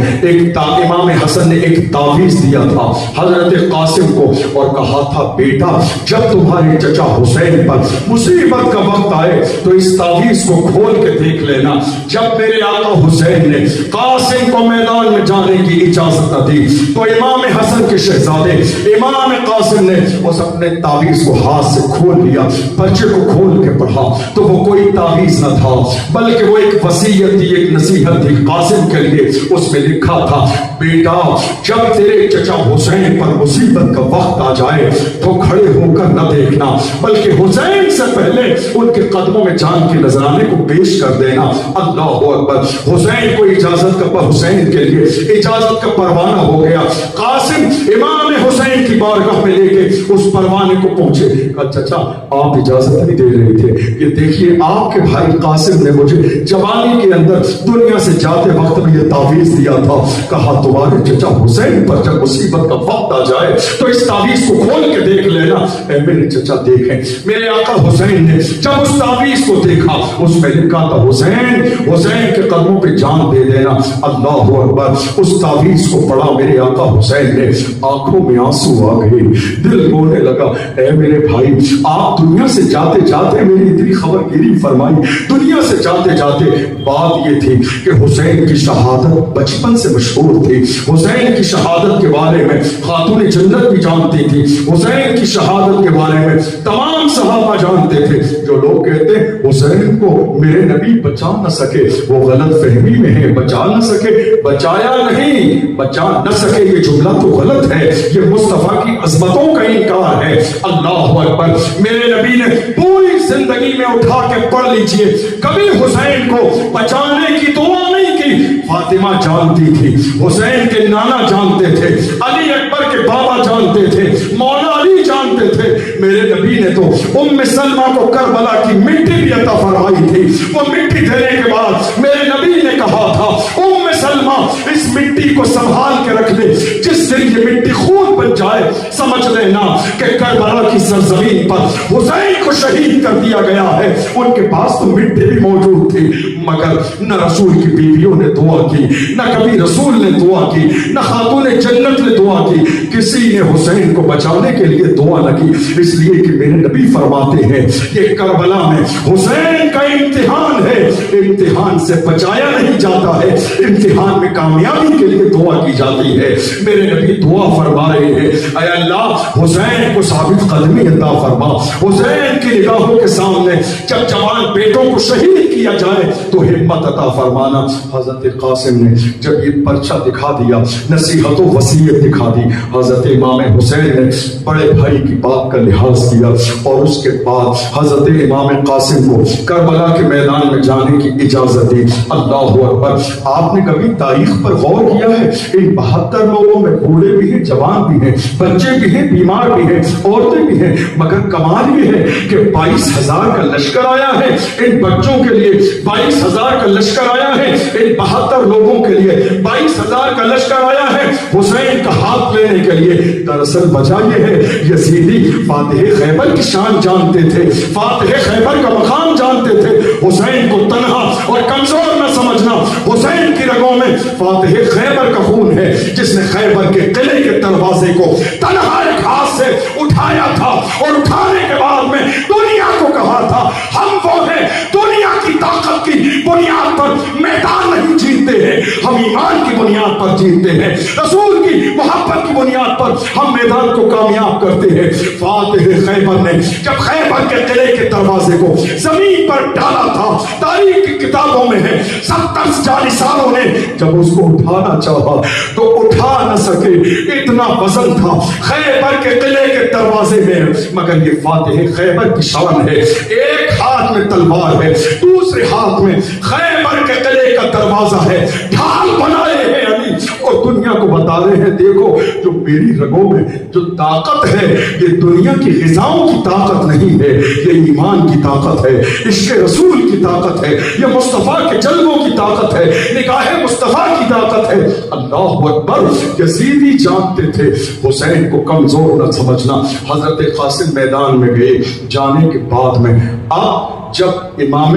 امام حسن نے ایک تعویذ دیا تھا حضرت قاسم کو اور کہا تھا بیٹا جب تمہارے چچا حسین پر مصیبت کا وقت آئے تو اس تعویذ کو کھول کے دیکھ لینا۔ جب میرے آقا حسین نے قاسم کو میدان میں جانے کی اجازت نہ دی تو امام حسن کے شہزادے امام قاسم نے اس اپنے تعویذ کو ہاتھ سے کھول لیا، پرچے کو کھول کے پڑھا تو وہ کوئی تعویذ نہ تھا بلکہ وہ ایک وصیت تھی، ایک نصیحت تھی قاسم کے لیے۔ اس میں لکھا تھا بیٹا جب تیرے چچا حسین پر مصیبت کا وقت آ جائے تو کھڑے ہو کر نہ دیکھنا بلکہ حسین سے پہلے ان کے قدموں میں جان کے نذرانے کو پیش کر دینا۔ اللہ اکبر، حسین کو اجازت کا حسین کے لیے اجازت کا پروانہ ہو گیا۔ قاسم امام حسین کی بارگاہ میں لے کے اس پروانے کو پہنچے، کہا چچا آپ اجازت نہیں دے رہے تھے، یہ دیکھیے آپ کے بھائی قاسم نے مجھے جوانی کے اندر دنیا سے جاتے وقت میں یہ تعویذ دیا تھا، کہا تمہارے چچا حسین پر جب مصیبت کا وقت آ جائے تو اس تعویذ کو کھول کے دیکھ لینا۔ اے میرے چچا دیکھیں، میرے آقا حسین نے جب اس تعویذ کو دیکھا اس میں لکھا تھا حسین کے قدموں پہ جان دے دینا۔ اللہ اکبر، اس تعویذ کو پڑھا میرے آقا حسین نے، آنکھوں میں آنسو آ گئے، دل رونے لگا۔ اے میرے بھائی آپ دنیا سے جاتے جاتے میری اتنی خبر گیری فرمائی، دنیا سے جاتے جاتے بات یہ تھی کہ حسین کی شہادت بچپن سے مشہور تھی، حسین کی شہادت کے بارے میں خاتون جنت بھی جانتی تھی، حسین کی شہادت کے بارے میں تمام صحابہ جانتے تھے۔ جو لوگ کہتے حسین کو میرے نبی بچا نہ سکے وہ غلط فہمی میں ہے، بچا نہ سکے، بچایا نہیں، بچا نہ سکے یہ جملہ تو غلط ہے، یہ مصطفیٰ کی عظمتوں کا انکار ہے۔ اللہ اکبر، میرے نبی نے پوری زندگی میں اٹھا کے پڑھ لیجئے کبھی حسین کو بچانے کی دعا نہیں کی۔ فاطمہ جانتی تھی، حسین کے نانا جانتے تھے، علی اکبر کے بابا جانتے تھے، مولا علی جانتے تھے۔ میرے نبی نے تو ام سلمہ کو کربلا کی مٹی بھی عطا فرمائی تھی، وہ مٹی دینے کے بعد میرے نبی نے کہا تھا ام سلمہ اس مٹی کو سنبھال کے رکھ لے، جس دن یہ مٹی خون بن جائے سمجھ لینا کہ کربلا کی سرزمین پر حسین کو شہید کر دیا گیا ہے۔ ان کے پاس تو مٹی بھی موجود تھی مگر نہ رسول کی بیویوں نے دعا کی، نہ کبھی رسول نے دعا کی، نہ خاتون جنت نے دعا کی، کسی نے حسین کو بچانے کے لیے دعا نہ کی، اس لیے کہ میرے نبی فرماتے ہیں یہ کربلا میں حسین کا امتحان ہے، امتحان سے بچایا نہیں جاتا ہے، امتحان میں کامیابی کے لیے دعا کی جاتی ہے۔ میرے نبی دعا فرما رہے ہیں اے اللہ حسین کو ثابت قدمی عطا فرما. حسین کی نگاہوں کے سامنے جب جوان بیٹوں کو شہید کیا جائے تو ہمت عطا فرمانا. حضرت قاسم نے جب یہ پرچہ دکھا دیا, نصیحت و وصیت دکھا دی, حضرت امام حسین نے بڑے بھائی کی بات کا لحاظ کیا اور اس کے بعد حضرت امام قاسم کو کربلا کے میدان میں جانے کی اجازت دی. اللہ اکبر. آپ نے کبھی تاریخ پر غور کیا ہے؟ ان 72 لوگوں میں بوڑھے بھی ہیں, جوان بھی ہیں, بچے بھی ہیں, بیمار بھی ہیں, عورتیں بھی ہیں, مگر کمال یہ ہے کہ 22,000 کا لشکر آیا ہے. ان بچوں کے لیے 22,000 کا لشکر آیا ہے, ان 72 لوگوں کے لیے 22,000 کا لشکر آیا ہے حسین کا ہاتھ لینے کے لیے. دراصل وجہ یہ ہے, یزیدی فاتح خیبر کی شان جانتے تھے, فاتح خیبر کا مقام جانتے تھے. حسین کو تنہا اور کمزور نہ سمجھنا. حسین کی رگوں میں فاتح خیبر کا خون ہے, جس نے خیبر کے قلعے کے دروازے کو تنہا ایک ہاتھ سے اٹھایا تھا اور اٹھانے کے بعد میں دنیا کو کہا تھا ہم وہ ہیں دنیا کی طاقت کی بنیاد پر میدان نہیں جیتتے ہیں, ہم ایمان کی بنیاد پر جیتتے ہیں, رسول کی محبت کی بنیاد پر ہم میدان کو کامیاب کرتے ہیں. فاتح خیبر نے جب خیبر کے قلعے کے دروازے کو زمین پر ڈالا تھا, تاریخ کی کتابوں میں ہے 70 جانساروں نے جب اس کو اٹھانا چاہا تو اٹھا نہ سکے, اتنا وزن تھا خیبر کے قلعے کے دروازے میں. مگر یہ فاتح خیبر کی شان ہے, ایک ہاتھ میں تلوار ہے, دوسرے ہاتھ میں خیبر کے قلعے کا دروازہ ہے, ڈھال بنائے ہیں علی اور دنیا کو بتا رہے ہیں دیکھو جو میری رگوں میں جو طاقت ہے یہ دنیا کی غذاؤں کی طاقت نہیں ہے, یہ ایمان کی طاقت ہے, عشق رسول کی طاقت ہے, یہ مصطفیٰ کے جلووں کی طاقت ہے, نگاہ مصطفیٰ کی طاقت ہے. اللہ اکبر. یزیدی جانتے تھے حسین کو کمزور نہ سمجھنا. حضرت قاسم میدان میں گئے, جانے کے بعد میں آپ جب امام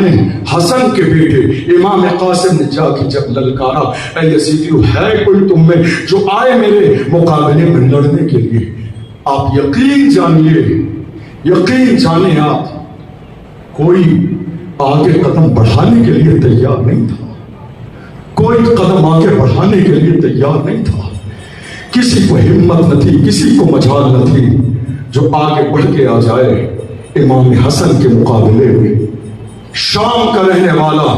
حسن کے بیٹے امام قاسم نے جا کے جب للکارا اے یزیدیو ہے کوئی تم میں جو آئے میرے مقابلے میں لڑنے کے لیے, آپ یقین جانیے, یقین جانیں آپ کوئی آگے قدم بڑھانے کے لیے تیار نہیں تھا, کوئی قدم آگے بڑھانے کے لیے تیار نہیں تھا. کسی کو ہمت نہ تھی, کسی کو مجال نہ تھی جو آگے بڑھ کے آ جائے امام حسن کے مقابلے میں. شام کا رہنے والا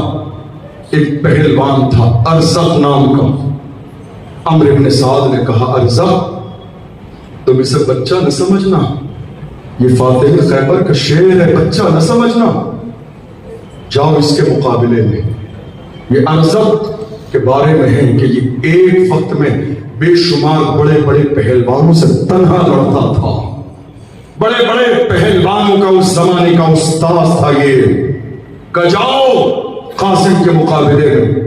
ایک پہلوان تھا ارزق نام کا. عمرو بن سعد نے کہا ارزق تم اسے بچہ نہ سمجھنا, یہ فاتح خیبر کا شیر ہے, بچہ نہ سمجھنا, جاؤ اس کے مقابلے میں. یہ ارزق کے بارے میں ہے کہ یہ ایک وقت میں بے شمار بڑے بڑے پہلوانوں سے تنہا لڑتا تھا. بڑے بڑے پہلوانوں کا اس زمانے کا استاد تھا یہ. کہ جاؤ قاسم کے مقابلے میں.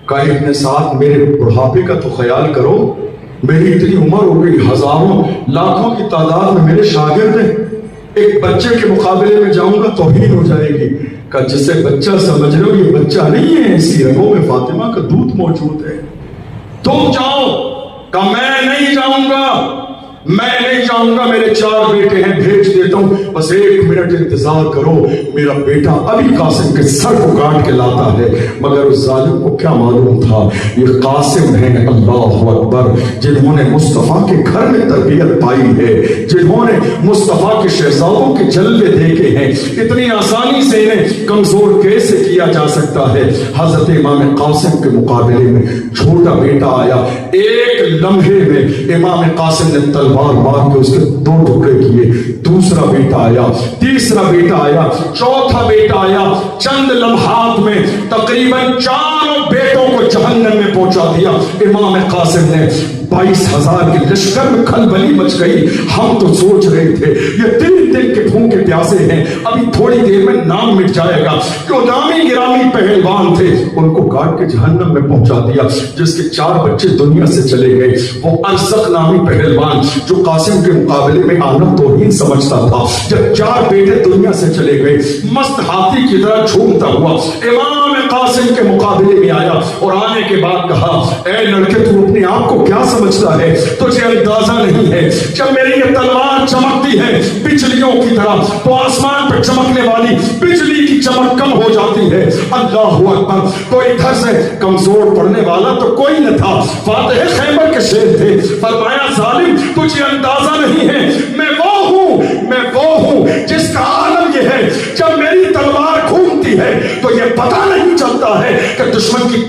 کہ ابن سعد میرے بڑھاپے کا تو خیال کرو, میری اتنی عمر ہو گئی, ہزاروں لاکھوں کی تعداد میں میرے شاگرد ہیں, ایک بچے کے مقابلے میں جاؤں گا توہین ہو جائے گی. کہ جسے بچہ سمجھ رہے ہو یہ بچہ نہیں ہے, اسی رگوں میں فاطمہ کا دودھ موجود ہے, تم جاؤ. کہ میں نہیں جاؤں گا, میں نہیں جاؤں گا, میرے 4 بیٹے ہیں بھیج دیتا ہوں, بس 1 منٹ انتظار کرو, میرا بیٹا ابھی قاسم کے سر کو کاٹ کے لاتا ہے. مگر اس ظالم کو کیا معلوم تھا یہ قاسم ہیں اللہ اکبر جنہوں نے مصطفیٰ کے گھر میں تربیت پائی ہے, جنہوں نے مصطفیٰ کے شہزادوں کے جلوے دیکھے ہیں. اتنی آسانی سے انہیں کمزور کیسے کیا جا سکتا ہے. حضرت امام قاسم کے مقابلے میں چھوٹا بیٹا آیا, ایک لمحے میں امام قاسم نے تلوار مار کے اس کے 2 ٹکڑے کیے. دوسرا بیٹا آیا, تیسرا بیٹا آیا, چوتھا بیٹا آیا, چند لمحات میں تقریباً 4 بیٹوں کو جہنم میں پہنچا دیا. امام قاسم نے 22,000 کے لشکر میں کھلبلی مچ گئی. ہم تو سوچ رہے تھے یہ 3 دن کے بھوکے پیاسے ہیں, ابھی تھوڑی دیر میں نام مٹ جائے گا. جو نامی گرامی پہلوان تھے ان کو کاٹ کے جہنم میں پہنچا دیا. جس کے 4 بچے دنیا سے چلے گئے وہ ارزق نامی پہلوان جو قاسم کے مقابلے میں آنا توہین سمجھتا تھا, جب 4 بیٹے دنیا سے چلے گئے مست ہاتھی کی طرح جھومتا ہوا امام قاسم کے مقابلے میں آیا اور آنے کے بعد کہا اے لڑکے تو اپنے آپ کو کیا سمجھتا ہے؟ تجھے اندازہ نہیں ہے جب میری یہ تلوار چمکتی ہے بجلیوں کی طرح تو آسمان پہ چمکنے والی بجلی کی چمک کم ہو جاتی ہے۔ اللہ اکبر۔ تو ادھر سے کمزور پڑنے والا تو کوئی نہ تھا، فاتح خیبر کے شیر تھے۔ فرمایا ظالم تجھے اندازہ نہیں ہے، میں وہ ہوں جس کا عالم یہ ہے جب میری تلوار گھومتی ہے تو یہ پتہ نہیں چلتا ہے کہ دشمن کی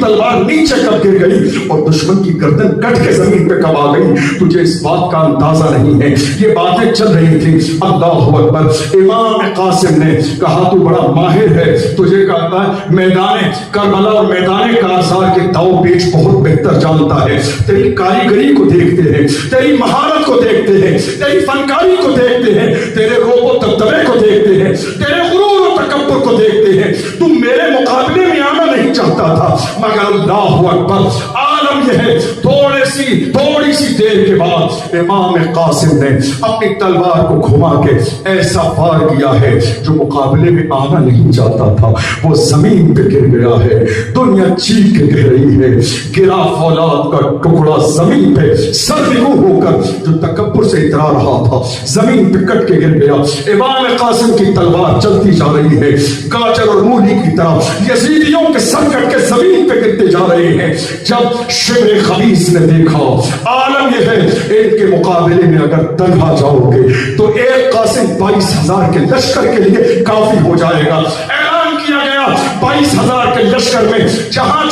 تلوار نیچے کب گر گئی اور دشمن کی گردن کٹ کے زمین پہ کب آ گئی، تجھے اس بات کا اندازہ نہیں ہے۔ یہ باتیں چل رہی تھی۔ اللہ اکبر۔ امام قاسم نے کہا تو بڑا ماہر ہے، تجھے کہتا ہے میدان کربلا اور میدان کارزار کے داؤ پیچ بہت بہتر جانتا ہے، تیری کاریگری کو دیکھتے ہیں، تیری مہارت کو دیکھتے ہیں، تیری فنکاری کو دیکھتے ہیں، تیرے روب و دبدبے کو دیکھتے ہیں، تیرے غرور و تکبر کو دیکھتے ہیں۔ تم میرے مقابلے میں آنا نہیں چاہتا تھا، مگر اللہ اکبر عالم یہ ہے تھوڑی سی دیر کے بعد امام قاسم نے اپنی تلوار کو گھما کے ایسا وار کیا ہے جو مقابلے میں آنا نہیں چاہتا تھا، وہ زمین پہ گر گیا ہے۔ دنیا چیخ کے کہہ رہی ہے، گرا فولاد کا ٹکڑا زمین پہ سرنگو ہو کر جو تکبر سے اترا رہا تھا زمین پہ کٹ کے گر گیا۔ امام قاسم کی تلوار چلتی جا رہی ہے گاجر اور مولی کی طرح، یزیدیوں کے سر کٹ کے زمین پہ گرتے جا رہے ہیں۔ جب شبر خبیث نے دیکھا عالم یہ ہے ان کے مقابلے میں اگر تنہا جاؤ گے تو ایک قاسم 22,000 کے لشکر کے لیے کافی ہو جائے گا۔ اعلان کیا گیا 22,000 کے لشکر میں جہاں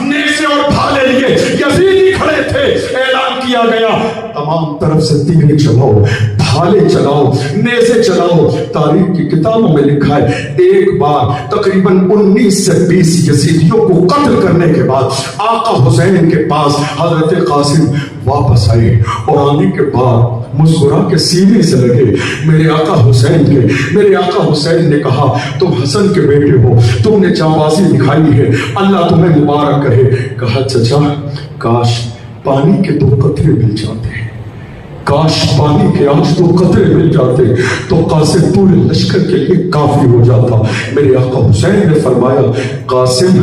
نیزے اور بھالے لیے یزیدی کھڑے تھے، اعلان کیا گیا تمام طرف سے تیریں چلاؤ، بھالے چلاؤ، نیزے چلاؤ۔ تاریخ کی کتابوں میں لکھا ہے ایک بار تقریباً 19 سے 20 یزیدیوں کو قتل کرنے کے بعد آقا حسین کے پاس حضرت قاسم واپس آئے اور آنے کے بعد مسکرا کے سینے سے لگے میرے آقا حسین نے کہا تم حسن کے بیٹے ہو، تم نے جانبازی دکھائی ہے، اللہ تمہیں مبارک کہے۔ کہا چچا کاش پانی کے 2 قطرے مل جاتے ہیں، کاش پانی کے آج 2 قطرے مل جاتے تو قاسم پورے لشکر کے لیے کافی ہو جاتا۔ میرے آقا حسین نے فرمایا قاسم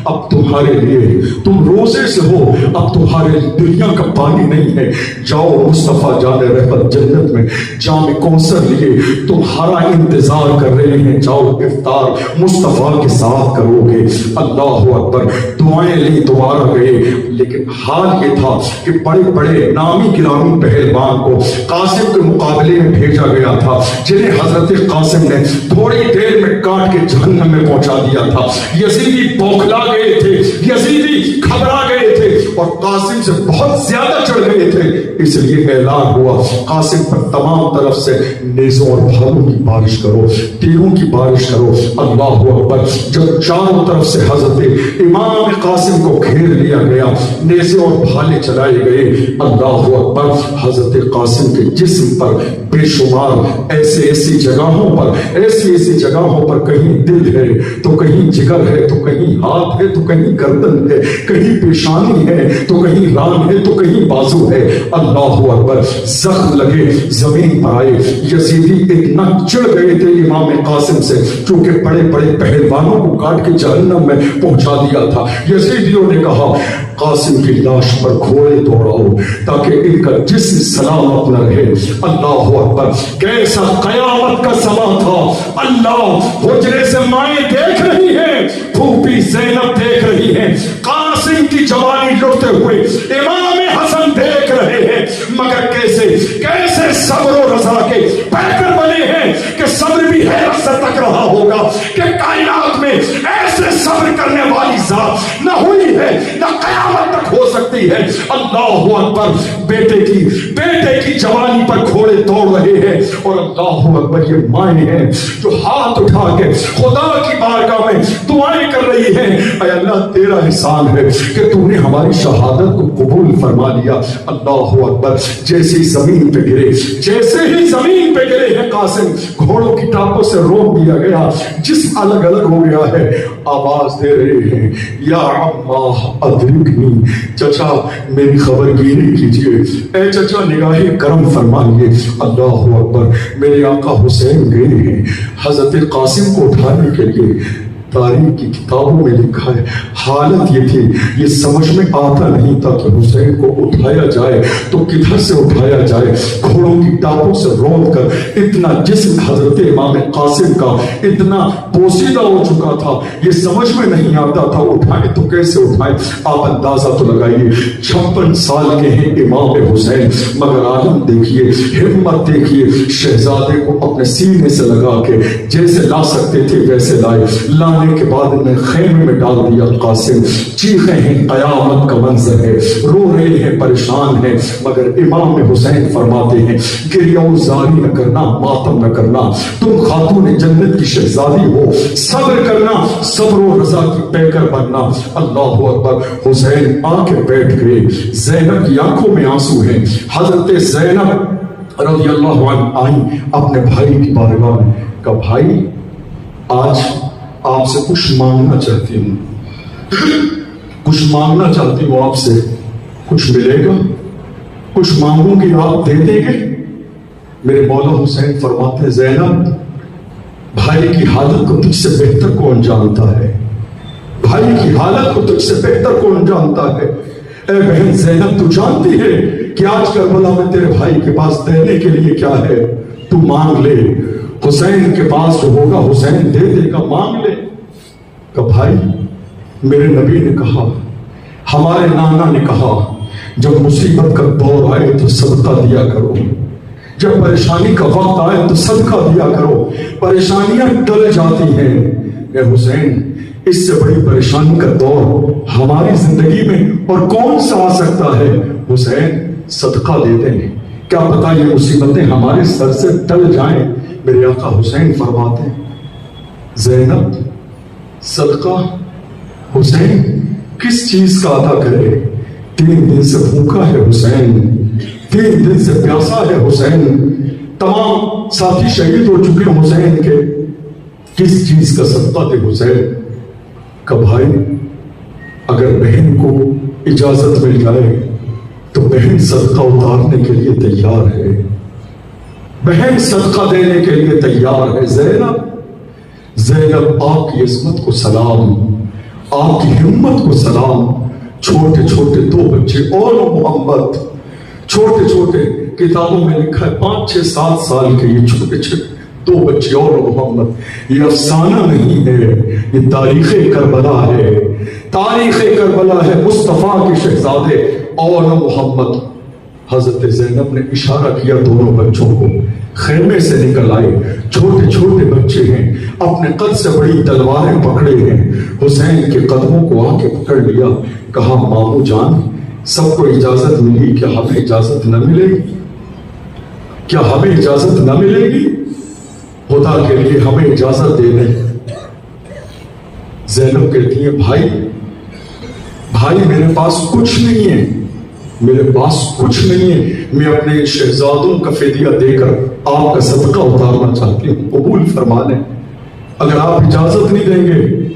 اب تمہارے لیے تم روزے سے ہو، اب تمہارے دنیا کا پانی نہیں ہے، جاؤ مصطفیٰ جان رحمت جنت میں جام کوثر لیے تمہارا انتظار کر رہے ہیں، جاؤ افطار مصطفیٰ کے ساتھ کرو گے۔ اللہ اکبر۔ دعائیں لی دوبارہ گئے، لیکن حال یہ تھا کہ بڑے بڑے نامی گرامی پہلوان کو قاسم کے مقابلے میں بھیجا گیا تھا، جنہیں حضرت قاسم نے تھوڑی دیر میں کاٹ کے جہنم میں پہنچا دیا تھا۔ یزیدی بوکھلا گئے تھے، یزیدی گھبرا گئے تھے اور قاسم سے بہت زیادہ چڑھ گئے تھے، اس لیے اعلان ہوا قاسم پر تمام طرف سے نیزوں اور بھالوں کی بارش کرو، تیروں کی بارش کرو۔ اللہ اکبر۔ جب چاروں طرف سے حضرت امام قاسم کو گھیر لیا گیا، نیزے اور بھالے چلائے گئے، اللہ اکبر، حضرت قاسم کے جسم پر بے شمار ایسی جگہوں پر کہیں دل ہے تو کہیں جگر ہے تو کہیں ہاتھ ہے تو کہیں گردن ہے، کہیں پیشانی ہے تو کہیں ران ہے تو کہیں بازو ہے۔ اللہ اکبر۔ زخم لگے زمین پر آئے، یزیدی اتنا چڑھ گئے تھے امام قاسم سے چونکہ بڑے بڑے پہلوانوں کو کاٹ کے جہنم میں پہنچا دیا تھا۔ یزیدیوں نے کہا قاسم کی لاش پر گھوڑے دوڑاؤ تاکہ ان کا جسم سلامت نہ رہے۔ اللہ اکبر۔ کیسا قیامت کا سما تھا۔ اللہ حجرے سے مائیں دیکھ رہی ہیں، پھوپھی زینب دیکھ رہی ہیں، قاسم کی جوانی لٹتے ہوئے امام حسن دیکھ رہے ہیں، مگر کیسے صبر و رضا کے پیکر بنے ہیں کہ صبر بھی حیرت سے تک رہا ہوگا کہ کائنات میں ایسے صبر کرنے والی ذات نہ ہوئی ہے نہ قیامت تک ہو سکتی ہے۔ اللہ اکبر۔ بیٹے کی جوانی پر گھوڑے دوڑ رہے ہیں اور اللہ اکبر یہ مائیں ہیں جو ہاتھ اٹھا کے خدا کی بارگاہ میں دعائیں کر رہی ہیں، اے اللہ تیرا احسان ہے کہ تو نے ہماری شہادت کو قبول فرما لیا۔ اللہ اکبر۔ جیسے ہی زمین پہ گرے ہیں قاسم، گھوڑوں کی ٹانپوں سے روک دیا گیا، جسم الگ الگ ہو گیا ہے، آواز دے رہے ہیں یا عمّا ادرکنی، چچا میری خبر گیری کیجئے، اے چچا نگاہ کرم فرمائیے۔ اللہ اکبر۔ میرے آقا حسین گئے ہیں حضرت قاسم کو اٹھانے کے لیے، تاریخ کی کتابوں میں لکھا ہے حالت یہ تھی، یہ سمجھ میں آتا نہیں تھا کہ حسین کو اٹھایا جائے تو کدھر سے اٹھایا جائے، گھوڑوں کی ٹانگوں سے رون کر اتنا جسم حضرت امام قاسم کا اتنا پوسیدہ ہو چکا تھا، یہ سمجھ میں نہیں آتا تھا اٹھائے تو کیسے اٹھائے۔ آپ اندازہ تو لگائیے 56 سال کے ہیں امام حسین، مگر عالم دیکھیے، ہمت دیکھیے، شہزادے کو اپنے سینے سے لگا کے جیسے لا سکتے تھے ویسے لائے، لانے کے بعد انہیں خیمے میں ڈال دیا۔ قاسم چیخے ہیں، قیامت کا منظر ہے، رو رہے ہیں، پریشان ہیں، مگر امام حسین فرماتے ہیں گریہ و زاری نہ کرنا، ماتم نہ کرنا، تم خاتون جنت کی شہزادی ہو، صبر کرنا، صبر و رضا کی پیکر بننا۔ اللہ اکبر۔ حسین آ کے بیٹھ گئے، زینب کی آنکھوں میں آنسو ہیں، حضرت زینب رضی اللہ عنہ آئیں اپنے بھائی کی بارگاہ میں، کہا بھائی آج آپ سے کچھ مانگنا چاہتی ہوں، کچھ مانگنا چاہتی ہوں آپ سے، کچھ ملے گا؟ کچھ مانگوں گی آپ دے دیں گے؟ میرے مولا حسین فرماتے ہیں زینب بھائی کی حالت کو تجھ سے بہتر کون جانتا ہے، بھائی کی حالت کو تجھ سے بہتر کون جانتا ہے۔ اے بہن زینب تو جانتی ہے کہ آج کربلا میں تیرے بھائی کے پاس دینے کے لیے کیا ہے، تو مانگ لے، حسین کے پاس جو ہوگا حسین دے دے گا، مانگ لے۔ کہ بھائی میرے نبی نے کہا، ہمارے نانا نے کہا جب مصیبت کا دور آئے تو صدقہ دیا کرو، جب پریشانی کا وقت آئے تو صدقہ دیا کرو، پریشانیاں ٹل جاتی ہیں۔ اے حسین اس سے بڑی پریشانی کا دور ہماری زندگی میں اور کون سا آ سکتا ہے، حسین صدقہ دے دیں، کیا پتا یہ مصیبتیں ہمارے سر سے ٹل جائیں۔ میرے آقا حسین فرماتے ہیں زینب صدقہ حسین کس چیز کا ادا کرے، 3 دن سے بھوکا ہے حسین، 3 دن سے پیاسا ہے حسین، تمام ساتھی شہید ہو چکے حسین کے، کس چیز کا صدقہ دے حسین؟ کہ بھائی اگر بہن کو اجازت مل جائے تو بہن صدقہ اتارنے کے لیے تیار ہے، بہن صدقہ دینے کے لیے تیار ہے۔ زینب آپ کی عظمت کو سلام، آپ کی ہمت کو سلام۔ چھوٹے چھوٹے 2 بچے اور محمد، چھوٹے چھوٹے کتابوں میں لکھا ہے 5 6 7 سال کے یہ چھوٹے چھوٹے 2 بچے اور محمد، یہ افسانہ نہیں ہے، یہ تاریخ کربلا ہے، تاریخ کربلا ہے۔ مصطفیٰ کے شہزادے اور محمد، حضرت زینب نے اشارہ کیا دونوں بچوں کو، خیمے سے نکل آئے، چھوٹے چھوٹے بچے ہیں، اپنے قد سے بڑی تلواریں پکڑے ہیں، حسین کے قدموں کو آ کے پکڑ لیا، کہا مامو جان سب کو اجازت ملی، کیا ہمیں اجازت نہ ملے گی؟ کیا ہمیں اجازت نہ ملے گی؟ خدا کے لیے ہمیں اجازت دے دیں۔ زینب کہتی ہے بھائی میرے پاس کچھ نہیں ہے، میرے پاس کچھ نہیں ہے، میں اپنے شہزادوں کا فدیہ دے کر آپ کا صدقہ اتارنا چاہتی ہوں، قبول فرما لیں۔ اگر آپ اجازت نہیں دیں گے،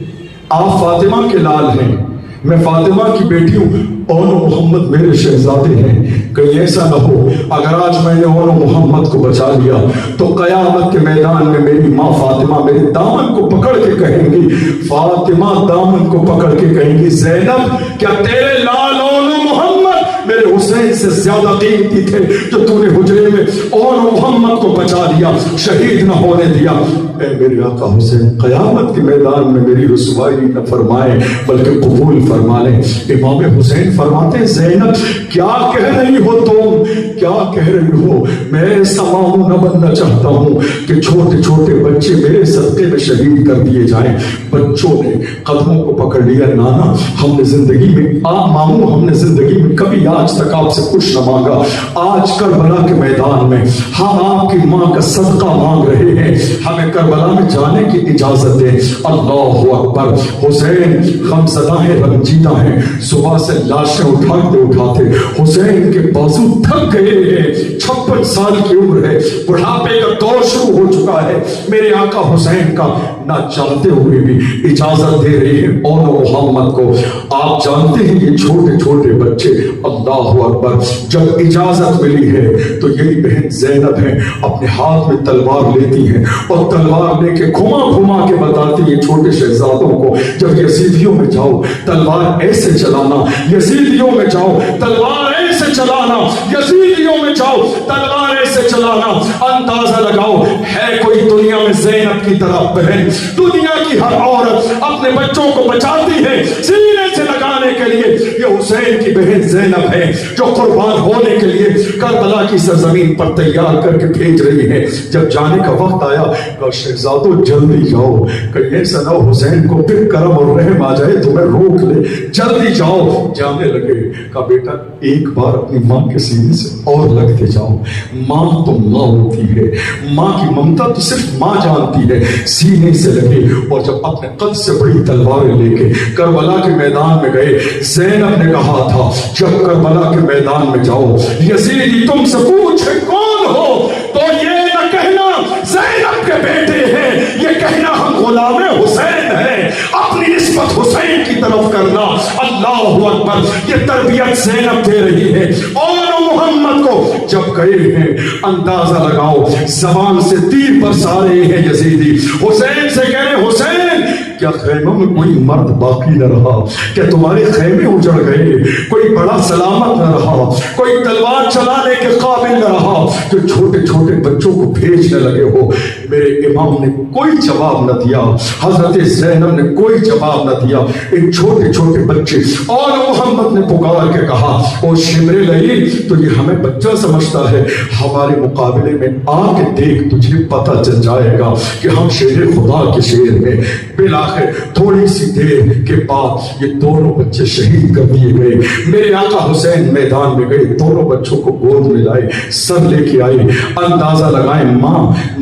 آپ فاطمہ کے لال ہیں، میں فاطمہ کی بیٹی ہوں، اور محمد میرے شہزادے ہیں، کہیں ایسا نہ ہو اگر آج میں نے اور محمد کو بچا لیا تو قیامت کے میدان میں میری ماں فاطمہ میرے دامن کو پکڑ کے کہیں گی، فاطمہ دامن کو پکڑ کے کہیں گی زینب کیا تیرے لال اور محمد میرے حسین سے زیادہ قیمتی تھے جو تو نے حجرے میں اور محمد کو بچا لیا، شہید نہ ہونے دیا؟ اے میرے آقا حسین قیامت کے میدان میں میری رسوائی نہ فرمائے بلکہ قبول فرما لیں۔ امام حسین فرماتے ہیں زینب کیا کہہ رہی ہو تم، کیا کہہ رہی ہو؟ میں ایسا ماموں نہ بننا چاہتا ہوں کہ چھوٹے چھوٹے بچے میرے صدقے میں شہید کر دیے جائیں۔ بچوں نے قدموں کو پکڑ لیا، نانا ہم نے زندگی میں ماموں ہم نے زندگی میں کبھی آج تک آپ سے کچھ نہ مانگا، آج کربلا کے میدان میں ہم آپ کی ماں کا صدقہ مانگ رہے ہیں، ہمیں کربلا میں جانے کی اجازت دیں۔ اللہ اکبر۔ حسین غمزدہ ہیں، رنجیدہ ہیں، صبح سے لاشیں اٹھاتے حسین کے بازو تھک گئے ہیں، 56 سال کی عمر ہے، بڑھاپے کا دور شروع ہو چکا ہے۔ میرے آقا حسین کا نہ چاہتے ہوئے بھی اجازت دے رہی ہے اور محمد کو. آپ جانتے ہیں یہ چھوٹے چھوٹے بچے, اللہ اکبر, جب اجازت ملی ہے تو یہی بہن زینب ہے اپنے ہاتھ میں تلوار لیتی ہیں اور تلوار لے کے گھما گھما کے بتاتی ہے چھوٹے شہزادوں کو, جب یزیدیوں میں جاؤ تلوار ایسے چلانا, یزیدیوں میں جاؤ تلوار ایسے چلانا, یزیدیوں میں جاؤ تلوار ایسے چلانا. اندازہ لگاؤ ہے کوئی دنیا میں زینب کی طرح بہن؟ دنیا کی ہر عورت اپنے بچوں کو بچاتی ہے سینے سے لگانے کے لیے. یہ حسین کی بہن زینب ہے جو قربان ہونے کے لیے کربلا کی سرزمین پر تیار کر کے بھیج رہی ہے. جب جانے کا وقت آیا کہ شہزادوں جلدی جاؤ, کہ ایسا نہ ہو حسین کو پھر کرم اور رحم آ جائے تمہیں روک لے, جلدی جاؤ. جانے لگے. کہا بیٹا ایک بار اپنی ماں کے سینے سے اور لگتے جاؤ. ماں تو ماں ہوتی ہے, ماں کی ممتا تو صرف ماں جانتی ہے. سینے سے لگے اور جب اپنے قد سے بڑی تلواریں لے کے کربلا کے میدان میں گئے. زینب نے کہا تھا جب کربلا کے میدان میں جاؤ یزیدی تم سے پوچھے کون ہو تو یہ نہ کہنا زینب کے بیٹے ہیں, یہ کہنا ہم غلام حسین ہیں. اپنی نسبت حسین کی طرف کرنا. اللہ اکبر, یہ تربیت زینب دے رہی ہے. اور محمد کو جب گئے ہیں اندازہ لگاؤ زبان سے تیر برسا رہے ہیں یزیدی. حسین سے کہہ رہے حسین کیا خیموں میں کوئی مرد باقی نہ رہا؟ کیا تمہارے خیمے اجڑ گئے؟ کوئی بڑا سلامت نہ رہا؟ کوئی تلوار چلانے کے قابل نہ رہا جو چھوٹے چھوٹے بچوں کو بھیجنے لگے ہو؟ میرے امام نے کوئی جواب نہ دیا, حضرت زینب نے کوئی جواب نہ دیا. ان چھوٹے چھوٹے بچے اور محمد نے پکار کے کہا او شمر لئی, تو یہ ہمیں بچہ سمجھتا ہے, ہمارے مقابلے میں آ کے دیکھ تجھے پتہ چل جائے گا کہ ہم شیر خدا کے شیر ہیں. بالآخر تھوڑی سی دیر کے بعد یہ دونوں بچے شہید کر دیے گئے. میرے آقا حسین میدان میں گئے, دونوں بچوں کو گود میں لائے, سر لے کے آئے. اندازہ لگائیں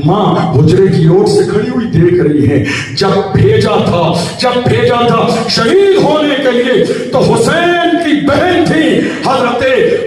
ماں حجرے کی اور سے کھڑی ہوئی دیکھ رہی ہے. جب بھیجا تھا شہید ہونے کے لیے تو حسین کی بہن تھی, حضرت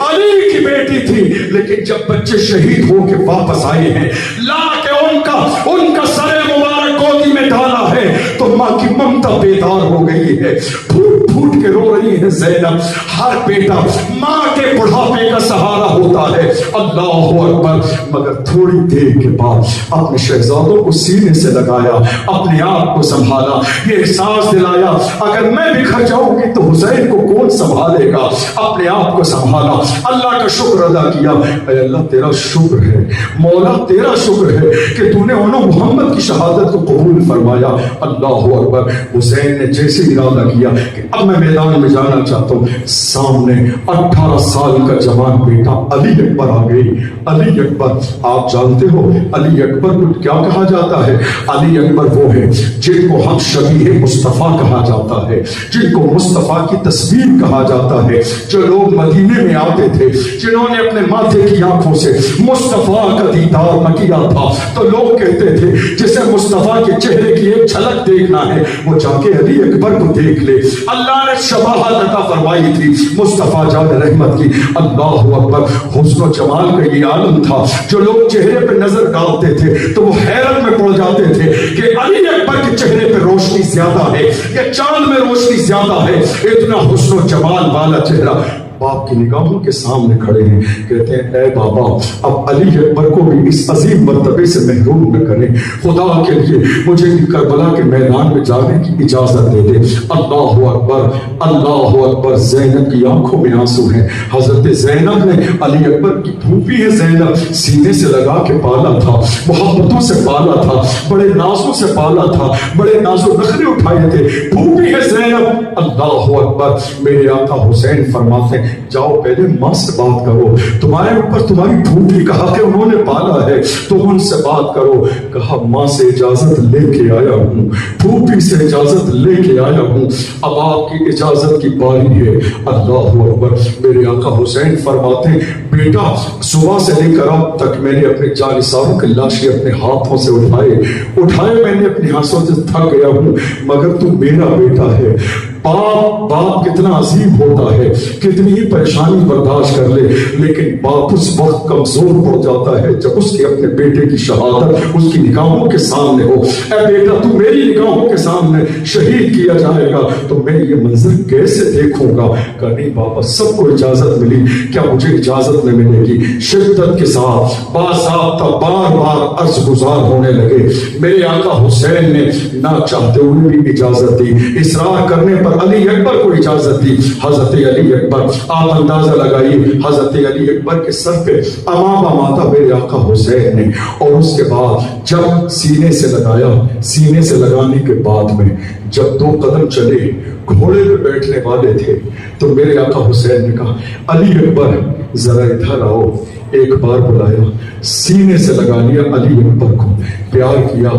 علی کی بیٹی تھی, لیکن جب بچے شہید ہو کے واپس آئے ہیں لا کے ان کا سر مبارک گودی میں ڈالا ہے تو ماں کی ممتا بیدار ہو گئی ہے. پھوٹ پھوٹ کے رو رہی ہے زینب. ہر بیٹا ماں کے بڑھاپے کا سہارا ہوتا ہے. اللہ اکبر. مگر تھوڑی دیر کے بعد اپنے شہزادوں کو سینے سے لگایا, اپنے آپ کو سنبھالا, یہ احساس دلایا اگر میں بکھر جاؤں گی تو حسین کو کون سنبھالے گا. اپنے آپ کو سنبھالا, اللہ کا شکر ادا کیا. اے اللہ تیرا شکر ہے, مولا تیرا شکر ہے کہ تو نے انہوں محمد کی شہادت کو قبول فرمایا. اللہ اکبر. حسین نے جیسے ارادہ کیا کہ اب میں میدان میں جانا چاہتا ہوں, سامنے 18 سال کا جوان بیٹا علی اکبر آ گئی. علی اکبر, آپ جانتے ہو علی اکبر کو کیا کہا جاتا ہے؟ علی اکبر وہ ہے جن کو ہم شبیہ مصطفیٰ کہا جاتا ہے, جن کو مصطفیٰ کی تصویر کہا جاتا ہے, جو لوگ مدینے میں آتے تھے, جنہوں نے اپنے ماتھے کی آنکھوں سے مصطفیٰ کا دیدار نہ کیا تھا تو لوگ کہتے تھے جسے مصطفیٰ کے چہرے کی ایک جھلک دیکھنا ہے وہ جا کے علی اکبر کو دیکھ لے. اللہ نے شباہت عطا فرمائی تھی مصطفیٰ جان رحمت کی. اللہ اکبر. حسن و جمال کا یہ عالم تھا جو لوگ چہرے پہ نظر ڈالتے تھے تو وہ حیرت میں پڑ جاتے تھے کہ علی اکبر کے چہرے پہ روشنی زیادہ ہے یا چاند میں روشنی زیادہ ہے. اتنا حسن و جمال والا چہرہ. باپ کی نگاہوں کے سامنے کھڑے ہیں, کہتے ہیں اے بابا اب علی اکبر کو بھی اس عظیم مرتبے سے محروم نہ کریں, خدا کے لیے مجھے کربلا کے میدان میں جانے کی اجازت دے دے. اللہ اکبر, اللہ اکبر. زینب کی آنکھوں میں آنسو ہیں. حضرت زینب نے علی اکبر کی پھوپھی ہے زینب, سینے سے لگا کے پالا تھا, محبتوں سے پالا تھا, بڑے نازوں سے پالا تھا, بڑے ناز و نخرے اٹھائے تھے. پھوپھی ہے زینب. اللہ اکبر. میرے آقا حسین فرماتے ہیں جاؤ پہلے ماں سے بات کرو, تمہارے اوپر تمہاری پھوپھی کہا کہ انہوں نے پالا ہے, تم ان سے بات کرو. کہا ماں سے اجازت لے کے آیا ہوں, پھوپھی سے اجازت لے کے آیا ہوں, اب آپ کی اجازت کی باری ہے. اللہ اکبر. میرے آقا حسین فرماتے ہیں بیٹا صبح سے لے کر اب تک میں نے اپنے جانثاروں کی لاشیں اپنے ہاتھوں سے اٹھائے, میں نے اپنے ہاتھوں سے تھک گیا ہوں, مگر تو میرا بیٹا ہے, باپ کتنا عظیم ہوتا ہے، کتنی ہی پریشانی برداشت کر لے، لیکن باپ اس وقت کمزور پڑ جاتا ہے جب اس کے اپنے بیٹے کی شہادت اس کی نگاہوں کے سامنے ہو۔ اے بیٹا تو میری نگاہوں کے سامنے شہید کیا جائے گا تو میں یہ منظر کیسے دیکھوں گا؟ کہ نہیں بابا، سب کو اجازت ملی، کیا مجھے اجازت نہ ملے گی؟ شدت کے ساتھ باضابطہ بار بار عرض گزار ہونے لگے۔ میرے آقا حسین نے نہ چاہتے ہوئے بھی اجازت دی، اصرار کرنے پر علی اکبر کو اجازت دی۔ حضرت علی اکبر، آپ اندازہ لگائیے، حضرت علی اکبر کے سر پہ امامہ ماتا میرے آقا حسین نے، اور اس کے بعد جب سینے سے لگایا، سینے سے لگانے کے بعد میں جب 2 قدم چلے، گھوڑے پہ بیٹھنے والے تھے، تو میرے آقا حسین نے کہا علی اکبر ذرا ادھر آؤ۔ ایک بار بلایا، سینے سے لگا لیا علی اکبر کو، پیار کیا،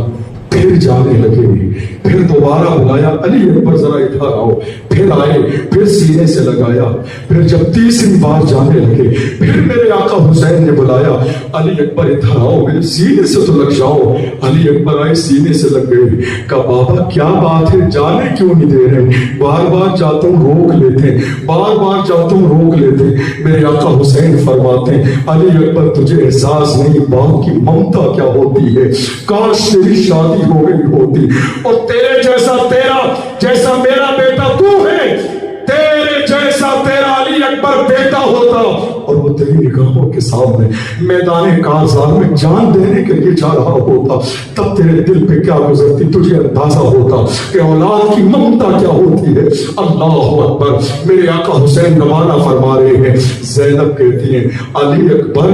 پھر جانے لگے، پھر دوبارہ بلایا علی اکبر ذرا ادھر آؤ، پھر آئے، پھر سینے سے لگایا، پھر جب تیسری بار جانے لگے، پھر میرے آقا حسین نے بلایا علی اکبر ادھر آؤ، میرے سینے سے تو لگ جاؤ۔ علی اکبر آئے، سینے سے لگ گئے۔ کہا بابا کیا بات ہے، جانے کیوں نہیں دے رہے؟ بار بار جاتا ہوں روک لیتے، بار بار جاتا ہوں روک لیتے۔ میرے آقا حسین فرماتے ہیں علی اکبر تجھے احساس نہیں باپ کی ممتا کیا ہوتی ہے، کاش تیری شادی ہو گئی ہوتی اور تیرے جیسا، تیرا جیسا میرا بیٹا تو ہے، تیرے جیسا تیرا علی اکبر بیٹا ہوتا اور وہ تیری نگاہوں کے سامنے میدان کارزار میں جان دینے کے لیے جا رہا ہوتا، تب تیرے دل پہ کیا گزرتی، تجھے اندازہ ہوتا کہ اولاد کی ممتا کیا ہوتی ہے۔ اللہ اکبر۔ میرے آقا حسین روانہ فرما رہے ہیں، زینب کہتی ہیں علی اکبر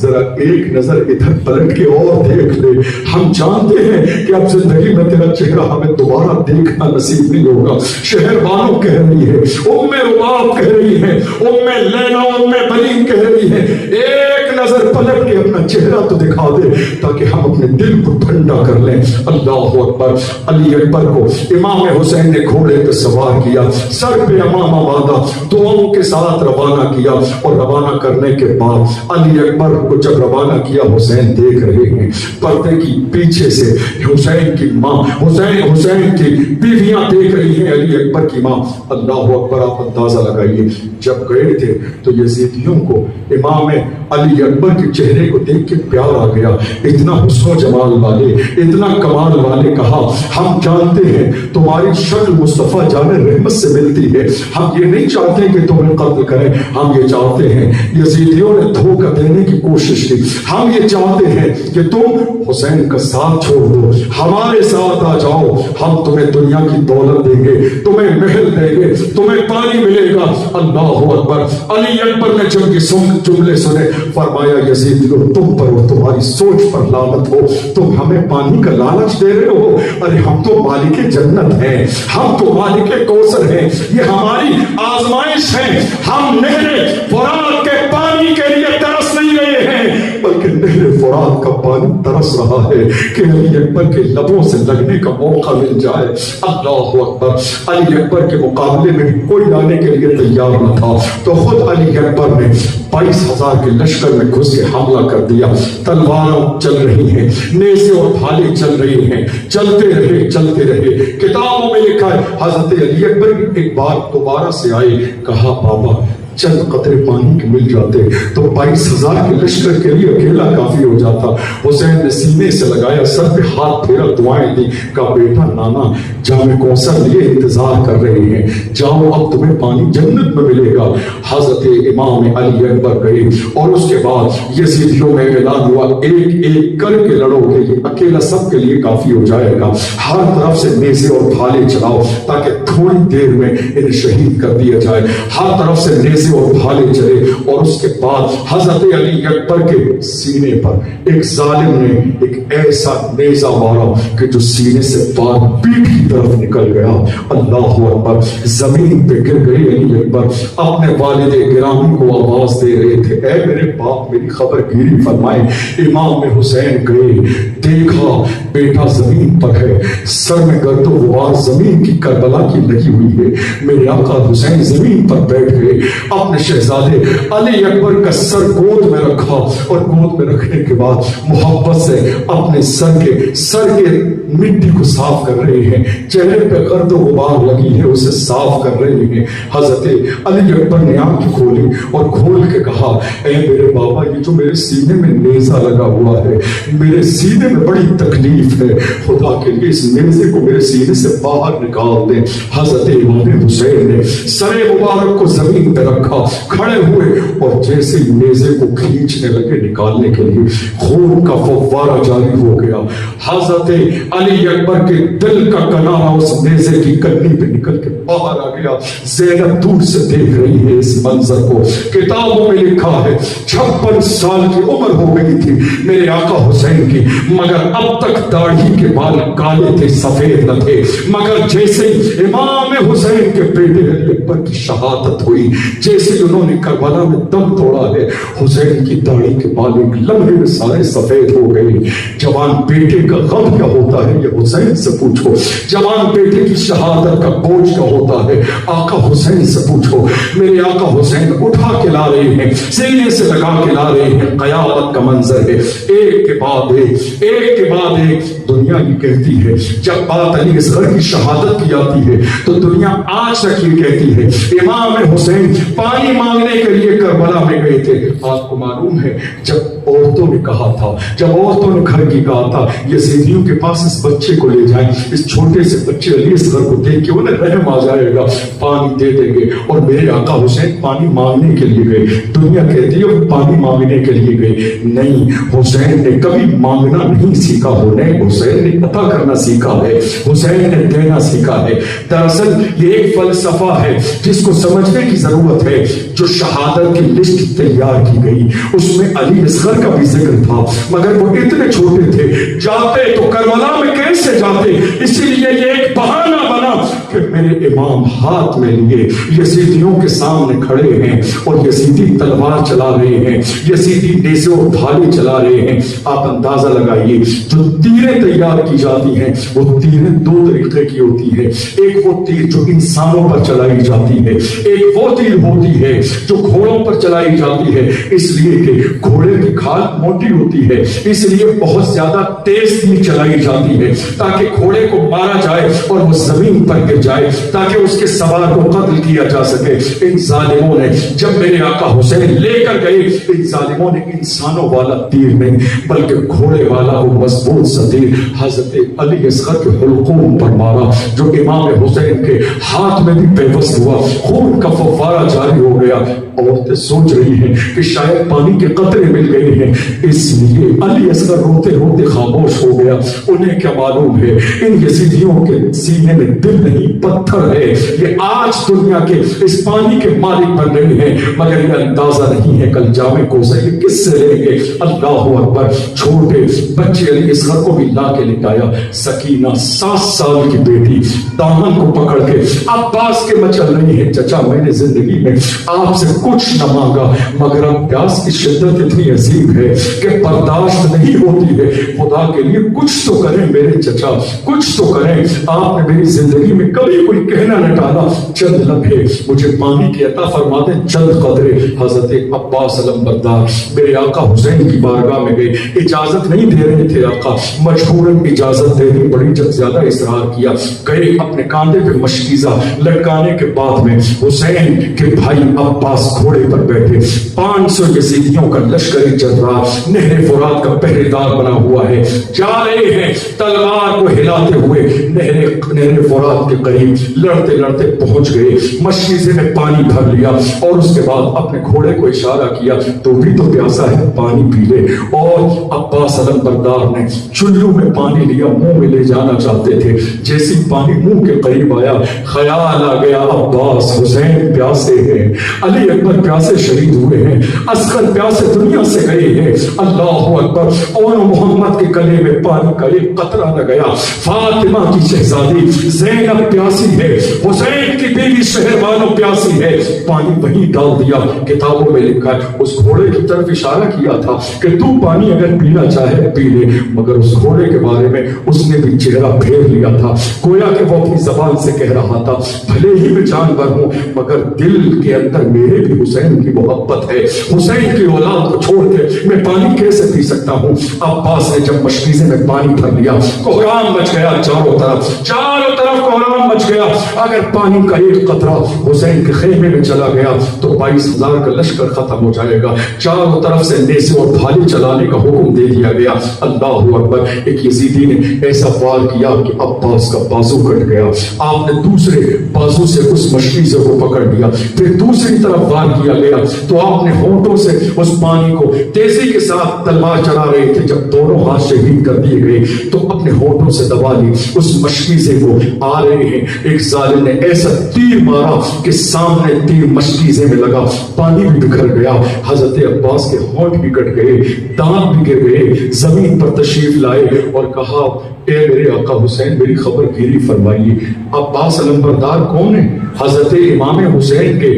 ذرا ایک نظر ادھر پلٹ کے اور دیکھ لے، ہم جانتے ہیں کہ اب زندگی میں تیرا چہرہ ہمیں دوبارہ دیکھنا نصیب نہیں ہوگا۔ شہر بانو کہہ رہی ہے، ام رباب کہہ رہی ہے، ام لیلا، ام بلین کہہ رہی ہے، ایک نظر پلٹ کے اپنا چہرہ تو دکھا دے تاکہ ہم اپنے دل کو ٹھنڈا کر لیں۔ اللہ اکبر۔ علی اکبر کو امام حسین نے گھوڑے پہ سوار کیا، سر پہ امامہ باندھا، دعاؤں کے ساتھ روانہ کیا، اور روانہ کرنے کے بعد علی اکبر کو جب روانہ کیا حسین دیکھ رہے ہیں پردے کی پیچھے سے حسین کی ماں، حسین کی بیویاں دیکھ رہی ہیں علی اکبر کی ماں۔ اللہ اکبر۔ آپ اندازہ لگائیے جب گئے تھے تو یزیدیوں کو امام علی اکبر کے چہرے کو دیکھ کے پیار آ گیا، اتنا حسن و جمال والے، اتنا کمال والے۔ کہا ہم جانتے ہیں تمہاری شکل مصطفیٰ جان رحمت سے ملتی ہے، ہم یہ نہیں چاہتے کہ تمہیں قتل کریں، ہم یہ چاہتے ہیں، یزیدیوں نے دھوکہ دینے کی کوشش کی، ہم یہ چاہتے ہیں کہ تم حسین کا ساتھ چھوڑ دو، ہمارے ساتھ آ جاؤ، ہم تمہیں دنیا کی دولت دیں گے، تمہیں محل دیں گے، تمہیں پانی ملے گا۔ اللہ اکبر۔ علی اکبر نے جب یہ جملے سنے فرمایا یزیدیوں تم پر اور تمہاری سوچ پر لعنت ہو، تم ہمیں پانی کا لالچ دے رہے ہو، ارے ہم تو مالک جنت ہیں، ہم تو مالک کوثر ہیں، یہ ہماری آزمائش ہے، ہم نہر فرات کے پانی کے لیے ترس نہیں رہے ہیں بلکہ نہر فرات کا پانی ترس رہا ہے کہ علی اکبر کے لبوں سے لگنے کا موقع مل جائے۔ اللہ اکبر۔ علی اکبر کے مقابلے میں کوئی آنے کے لیے تیار نہ تھا تو خود علی اکبر نے 22,000 کے لشکر میں گھس کے حملہ کر دیا۔ تلواریں چل رہی ہیں، نیزے اور بھالے چل رہی ہیں، چلتے رہے چلتے رہے۔ کتابوں میں لکھا ہے حضرت علی اکبر ایک بار دوبارہ سے آئے، کہا بابا چند قطرے پانی کے مل جاتے تو 22,000 کے لشکر کے لیے اکیلا کافی ہو جاتا۔ حسین نے سینے سے لگایا، سر پہ ہاتھ پھیرا، دعائیں دی، کہا بیٹا نانا جام کوثر لیے انتظار کر رہے ہیں، جاؤ اب تمہیں پانی جنت میں ملے گا۔ حضرت امام علی اکبر گئے اور اس کے بعد یزیدیوں میں اعلان ہوا ایک ایک کر کے لڑو گے، یہ اکیلا سب کے لیے کافی ہو جائے گا، ہر طرف سے نیزے اور بھالے چلاؤ تاکہ تھوڑی دیر میں انہیں شہید کر دیا جائے۔ ہر طرف سے نیزے اور بھالے چلے اور اس کے بعد حضرت علی اکبر کے سینے پر ایک ظالم نے ایک ایسا نیزہ مارا کہ جو سینے سے پار پیٹھ کی طرف نکل گیا۔ اللہ اکبر۔ زمین پہ گر گئے علی اکبر، اپنے والد گرامی کو آواز دے رہے تھے، اے میرے باپ میری خبر گیری فرمائے۔ امام حسین گئے، دیکھا بیٹا زمین پر ہے، سر میں گرد و غبار زمین کی کربلا کی لگی ہوئی ہے۔ میرے آقا حسین زمین پر بیٹھ گئے، اپنے شہزادے علی اکبر کا سر گود میں رکھا اور گود میں رکھنے کے بعد محبت سے اپنے سر کے مٹی کو صاف کر رہے ہیں، چہرے پہ گرد و غبار لگی ہے اسے صاف کر رہے ہیں۔ حضرت علی اکبر نے آنکھ کھولی اور کھول کے کہا اے میرے بابا، یہ جو میرے سینے میں نیزہ لگا ہوا ہے، میرے سینے میں بڑی تکلیف ہے، خدا کے لیے اس نیزے کو میرے سینے سے باہر نکال دیں۔ حضرت امام حسین نے سر مبارک کو زمین پہ رکھا، کھڑے ہوئے اور جیسے نیزے کو کھینچنے لگے نکالنے کے لیے خون کا فوارہ جاری ہو گیا۔ حضرت علی اکبر کے دل کا کنارہ اس نیزے کی کنی پہ نکل کے باہر آ گیا۔ زینب دور سے دیکھ رہی ہے اس منظر کو۔ کتابوں میں لکھا ہے 56 سال کی عمر ہو گئی تھی میرے آقا حسین کی، مگر اب تک داڑھی کے بال کالے تھے، سفید نہ تھے۔ مگر جیسے امام حسین کے بیٹے علی اکبر کی شہادت ہوئی، جیسے انہوں نے کربلا میں دم توڑا ہے، حسین کی داڑھی کے بال ایک لمحے میں سارے سفید ہو گئے۔ جوان بیٹے کا غم کیا ہوتا ہے یہ حسین سے پوچھو، جوان بیٹے کی شہادت کا بوجھ کیا ہوتا ہے آقا حسین سے پوچھو۔ میرے آقا حسین اٹھا کے لا رہے ہیں، سینے سے لگا کے لا رہے ہیں، قیامت کا منظر ہے، ایک کے بعد ایک، ایک کے بعد ایک۔ دنیا یہ کہتی ہے، جب بات علی اصغر کی شہادت کی آتی ہے تو دنیا آج تک یہ کہتی ہے امام حسین پانی مانگنے کے لیے کربلا میں گئے تھے۔ آپ کو معلوم ہے جب عورتوں نے کہا تھا، جب عورتوں نے گھر کی کہا تھا یزیدیوں کے پاس اس بچے کو لے جائیں، اس چھوٹے سے بچے علی اصغر کو دیکھ کے انہیں رحم آ جائے گا، پانی دے دیں گے، اور میرے آقا حسین پانی مانگنے کے لیے گئے۔ دنیا کہتی ہے وہ پانی مانگنے کے لیے گئے، نہیں، حسین نے کبھی مانگنا نہیں سیکھا، حسین نے عطا کرنا سیکھا ہے، حسین نے دینا سیکھا ہے۔ دراصل یہ ایک فلسفہ ہے جس کو سمجھنے کی ضرورت ہے۔ جو شہادت کی لسٹ تیار کی گئی اس میں علی اصغر کا بھی ذکر تھا، مگر وہ اتنے چھوٹے تھے، جاتے تو کربلا میں کیسے جاتے، اسی لیے یہ ایک بہانہ بنا کہ میرے امام ہاتھ میں لیے یزیدیوں کے سامنے کھڑے ہیں اور یزیدی تلوار چلا رہے ہیں، یزیدی نیزے اور بھالے چلا رہے ہیں۔ آپ اندازہ لگائیے جو تیریں تیار کی جاتی ہیں وہ تیریں دو طریقے کی ہوتی ہے، ایک وہ تیر جو انسانوں پر چلائی جاتی ہے، ایک وہ تیر ہوتی ہے جو گھوڑوں پر چلائی جاتی ہے، اس لیے کہ گھوڑے کی کھال موٹی ہوتی ہے، اس لیے بہت زیادہ تیز تیر چلائی جاتی ہے تاکہ گھوڑے کو مارا جائے اور وہ زمین پر گر جائے، تاکہ اس کے سوار کو قتل کیا جا سکے۔ ان ظالموں نے جب میرے آقا حسین لے کر گئے، ان ظالموں نے انسانوں والا تیر نہیں بلکہ گھوڑے والا وہ مضبوط سا تیر حضرت علی اصغر کے حلقوم پر مارا، جو امام حسین کے ہاتھ میں بھی پیوست ہوا، خون کا فوارہ جاری ہو گیا۔ عورتیں سوچ رہی ہیں کہ شاید پانی کے قطرے مل گئے ہیں، اس لیے علی اصغر روتے روتے خاموش ہو گیا۔ انہیں کیا معلوم ہے ان یزیدیوں کے سینے میں دل نہیں پتھر ہے، یہ آج دنیا کے اس پانی کے مالک بن رہے ہیں، مگر یہ اندازہ نہیں ہے کل جامع کوسہ یہ کس سے لیں گے۔ اللہ اکبر، چھوٹے بچے علی اصغر کو بھی لا کے لٹایا۔ سکینہ 7 سال کی بیٹی دامن کو پکڑ کے عباس کے مچل رہی ہے، چچا میں نے زندگی میں آپ سے کچھ نہ مانگا مگر اب پیاس کی شدت اتنی عظیم ہے کہ برداشت نہیں ہوتی ہے، خدا کے لیے کچھ تو کریں میرے چچا، کچھ تو کریں۔ آپ نے میری زندگی میں کبھی کوئی کہنا نہ ڈالا، چند لمحے مجھے پانی کی عطا فرما دیں، چند قطرے۔ حضرت عباس علمبردار میرے آقا حسین کی بارگاہ میں گئے، اجازت نہیں دے رہے تھے آقا، مجبوراً اجازت دینی پڑی، جب زیادہ اصرار کیا گئے اپنے کاندھے پہ مشکیزہ لٹکانے کے بعد میں حسین کے بھائی عباس گھوڑے پر بیٹھے، 500 یزیدیوں کا لشکری جرار نہر فرات کا پہرے دار بنا ہوا ہے، جا رہے ہیں تلوار کو ہلاتے ہوئے نہر فرات کے قریب، لڑتے لڑتے پہنچ گئے، مشکیزے میں پانی بھر لیا اور اس کے بعد اپنے گھوڑے کو اشارہ کیا تو بھی تو پیاسا ہے، پانی پی لے۔ اور عباس علمبردار نے چلو میں پانی لیا، منہ میں لے جانا چاہتے تھے، جیسی پانی منہ کے قریب آیا خیال آ گیا عباس حسین پیاسے ہیں، علی اکبر پیاسے شہید ہوئے ہیں، اصغر پیاسے دنیا سے گئے ہیں۔ اللہ اکبر، اور محمد کے گلے میں پانی کا ایک قطرہ نہ گیا۔ فاطمہ کی شہزادی زینب پیاسی ہے، حسین کی بیوی شہربانو پیاسی ہے، پانی وہیں ڈال دیا۔ کتابوں میں لکھا ہے اس گھوڑے کی طرف اشارہ کیا تھا کہ تو پانی اگر پینا چاہے پی لے، مگر اس گھوڑے کے بارے میں اس نے بھی چہرہ پھیر لیا تھا، گویا کہ وہ اپنی زبان سے کہہ رہا تھا بھلے ہی میں جانور ہوں مگر دل کے اندر اگر میرے بھی حسین کی محبت ہے، حسین کی اولاد کو چھوڑ کے میں پانی کیسے پی سکتا ہوں؟ عباس نے جب مشکیزے میں پانی بھر لیا، کوہرام مچ گیا چاروں طرف کوہرام مچ گیا۔ اگر پانی کا ایک قطرہ حسین کے خیمے میں چلا گیا تو 22,000 کا لشکر ختم ہو جائے گا۔ چاروں طرف سے نیزے اور بھالے چلانے کا حکم دے دیا گیا۔ اللہ اکبر! ایک یزیدی نے ایسا وار کیا کہ عباس کا بازو کٹ گیا۔ آپ نے دوسرے بازو سے اس مشکیزے کو پکڑ لیا، پھر دوسری طرف وار کیا گیا تو آپ نے ہونٹوں سے اس پانی کو تیزی کے ساتھ تلوار چلا رہے تھے، جب دونوں ہاتھ شہید کر دیے گئے تو اپنے ہونٹوں سے دبا لی اس مشکیزے کو۔ آ رہے ہیں، ایک ظالم نے ایسا تیر مارا کہ سامنے تیر مشکیزے میں لگا، پانی بھی بکھر گیا۔ حضرت عباس کے ہونٹ بھی کٹ گئے، دانت بھی گر گئے، زمین پر تشریف لائے اور کہا اے میرے آقا حسین میری خبر گیری فرمائیے۔ عباس علمبردار کون ہے؟ حضرت امام حسین کے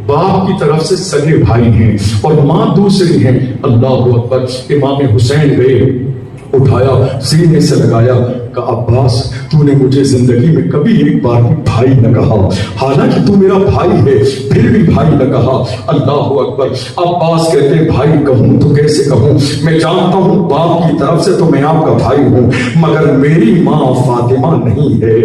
باپ کی طرف سے سگے بھائی ہیں اور ماں دوسری ہیں۔ اللہ اکبر! امام حسین گئے، اٹھایا، سینے سے لگایا، کہا عباس تو نے مجھے زندگی میں کبھی ایک بار بھی بھائی نہ کہا، حالانکہ تو میرا بھائی ہے پھر بھی بھائی نہ کہا۔ اللہ اکبر! عباس کہتے بھائی کہوں تو کیسے کہوں، میں جانتا ہوں باپ کی طرف سے تو میں آپ کا بھائی ہوں، مگر میری ماں فاطمہ نہیں ہے،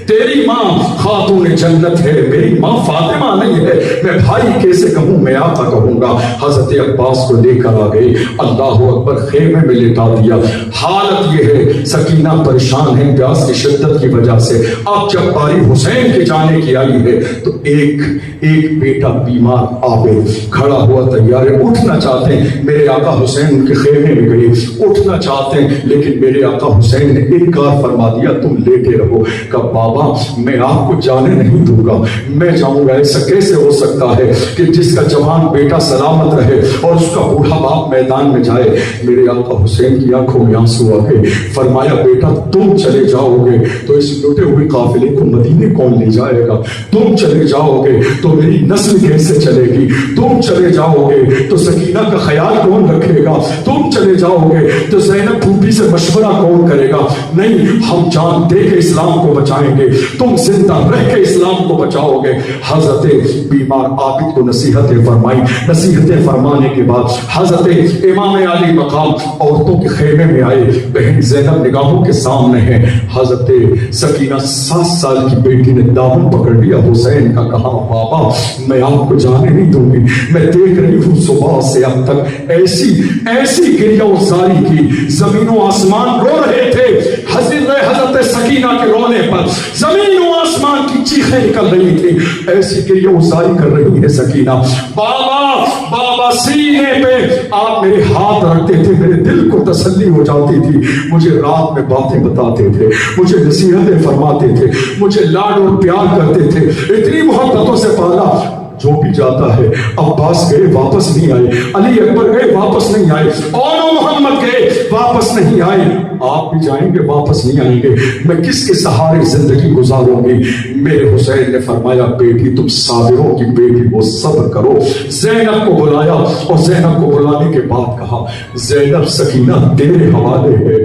تیری ماں خاتون جنت ہے، میری ماں فاطمہ نہیں ہے، میں بھائی کیسے کہوں، میں آپ کا کہوں گا۔ حضرت عباس کو لے کر آ گئے، اللہ اکبر! خیمے میں لٹا دیا۔ حالت یہ ہے سکینہ پریشان ہے پیاس کی شدت کی وجہ سے۔ اب جب باری حسین کے جانے کی آئی ہے تو ایک بیٹا بیمار عابد کھڑا ہوا تیار ہے، اٹھنا چاہتے ہیں، میرے آقا حسین ان کے خیمے میں گئے، اٹھنا چاہتے ہیں لیکن میرے آقا حسین نے انکار فرما دیا، تم لیٹے رہو۔ کہا بابا میں آپ کو جانے نہیں دوں گا، میں جاؤں گا، ایسا کیسے ہو سکتا ہے کہ جس کا جوان بیٹا سلامت رہے اور اس کا بوڑھا باپ میدان میں جائے۔ میرے آقا حسین کی آنکھوں میں آنسو آ گئے، فرمایا بیٹا تم چلے جاؤ گے تو اس لٹے ہوئے قافلے کو مدینے کون لے جائے گا؟ تم چلے جاؤ گے تو میری نسل کیسے چلے گی؟ تم چلے جاؤ گے تو سکینہ کا خیال کون رکھے گا؟ تم چلے جاؤ گے تو زینب پھوپھی سے مشورہ کون کرے گا؟ نہیں، ہم جان دے کے اسلام کو بچائیں گے، تم زندہ رہ کے اسلام کو بچاؤ گے۔ حضرت بیمار عابد کو نصیحتیں فرمائی، نصیحتیں فرمانے کے بعد حضرت امام علی مقام عورتوں کے خیمے میں آئے، بہن زینب نگاہوں کے سامنے ہے، حضرت سکینہ 7 سال کی بیٹی نے دامن پکڑ لیا حسین کا، کہا بابا میں آپ کو جانے نہیں دوں گی، میں دیکھ رہی ہوں صبح سے اب تک ایسی گریہ و زاری کی، زمین و آسمان رو رہے تھے حضرت سکینہ کے رونے پر، زمین و آسمان کی چیخیں نکل رہی تھی، ایسی گریہ و زاری کر رہی ہے سکینہ۔ بابا سینے پہ آپ میرے ہاتھ رکھتے تھے، میرے دل کو تسلی ہو جاتی تھی، مجھے رات میں باتیں بتاتے تھے، مجھے نصیحتیں فرماتے تھے، مجھے لاڈ اور پیار کرتے تھے، اتنی محبتوں سے پالا۔ جو بھی جاتا ہے، عباس گئے واپس نہیں آئے، علی اکبر گئے واپس نہیں آئے، اور محمد گئے واپس نہیں آئے، آپ بھی جائیں گے واپس نہیں آئیں گے، میں کس کے سہارے زندگی گزاروں گی؟ میرے حسین نے فرمایا بیٹی تم صابروں کی بیٹی ہو، صبر کرو۔ زینب کو بلایا اور زینب کو بلانے کے بعد کہا زینب سکینہ تیرے حوالے ہے،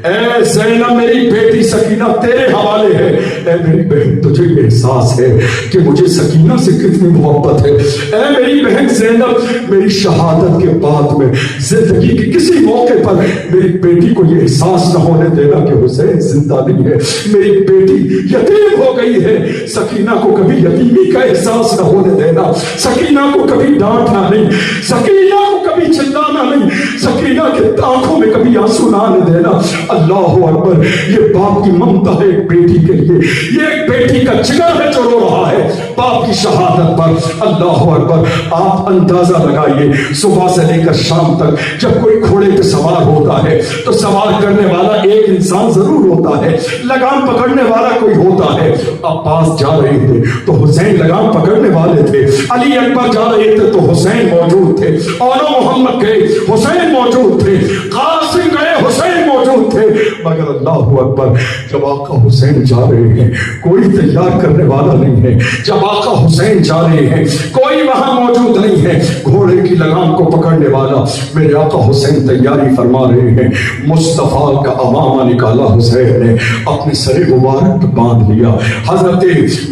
اے زینب میری بیٹی سکینہ تیرے حوالے ہے، اے میری بہن تجھے یہ احساس ہے کہ مجھے سکینہ سے کتنی محبت ہے؟ اے میری بہن زینب میری شہادت کے بعد میں زندگی کے کسی موقع پر میری بیٹی کو یہ احساس نہ ہونے دینا کہ حسین زندہ نہیں ہے، میری بیٹی یتیم ہو گئی ہے، سکینہ کو کبھی یتیمی کا احساس نہ ہونے دینا، سکینہ کو کبھی ڈانٹنا نہیں، سکینہ کو کبھی چلانا نہیں، سکینہ کے آنکھوں میں کبھی آنسو نہ آنے دینا۔ اللہ اکبر! یہ باپ کی ممتا ہے ایک بیٹی کے لیے، یہ ایک بیٹی کا جگر ہے جو رو رہا ہے باپ کی شہادت پر۔ اللہ اکبر! آپ اندازہ لگائیے صبح سے لے کر شام تک جب کوئی گھوڑے پہ سوار ہوتا ہے تو سوار کرنے والا ایک انسان ضرور ہوتا ہے، لگام پکڑنے والا کوئی ہوتا ہے۔ عباس جا رہے تھے تو حسین لگام پکڑنے والے تھے، علی اکبر جا رہے تھے تو حسین موجود تھے، اور محمد گئے حسین موجود تھے، قاسم گئے حسین موجود تھے، مگر اللہ اکبر جب آقا حسین جا رہے ہیں کوئی تیار کرنے والا نہیں ہے. جب آقا حسین جا رہے ہیں کوئی وہاں موجود نہیں ہے گھوڑے کی لگام کو پکڑنے والا. میرے آقا حسین تیاری فرما رہے ہیں. مصطفیٰ کا امامہ نکالا حسین نے, اپنے سر مبارک پہ باندھ لیا. حضرت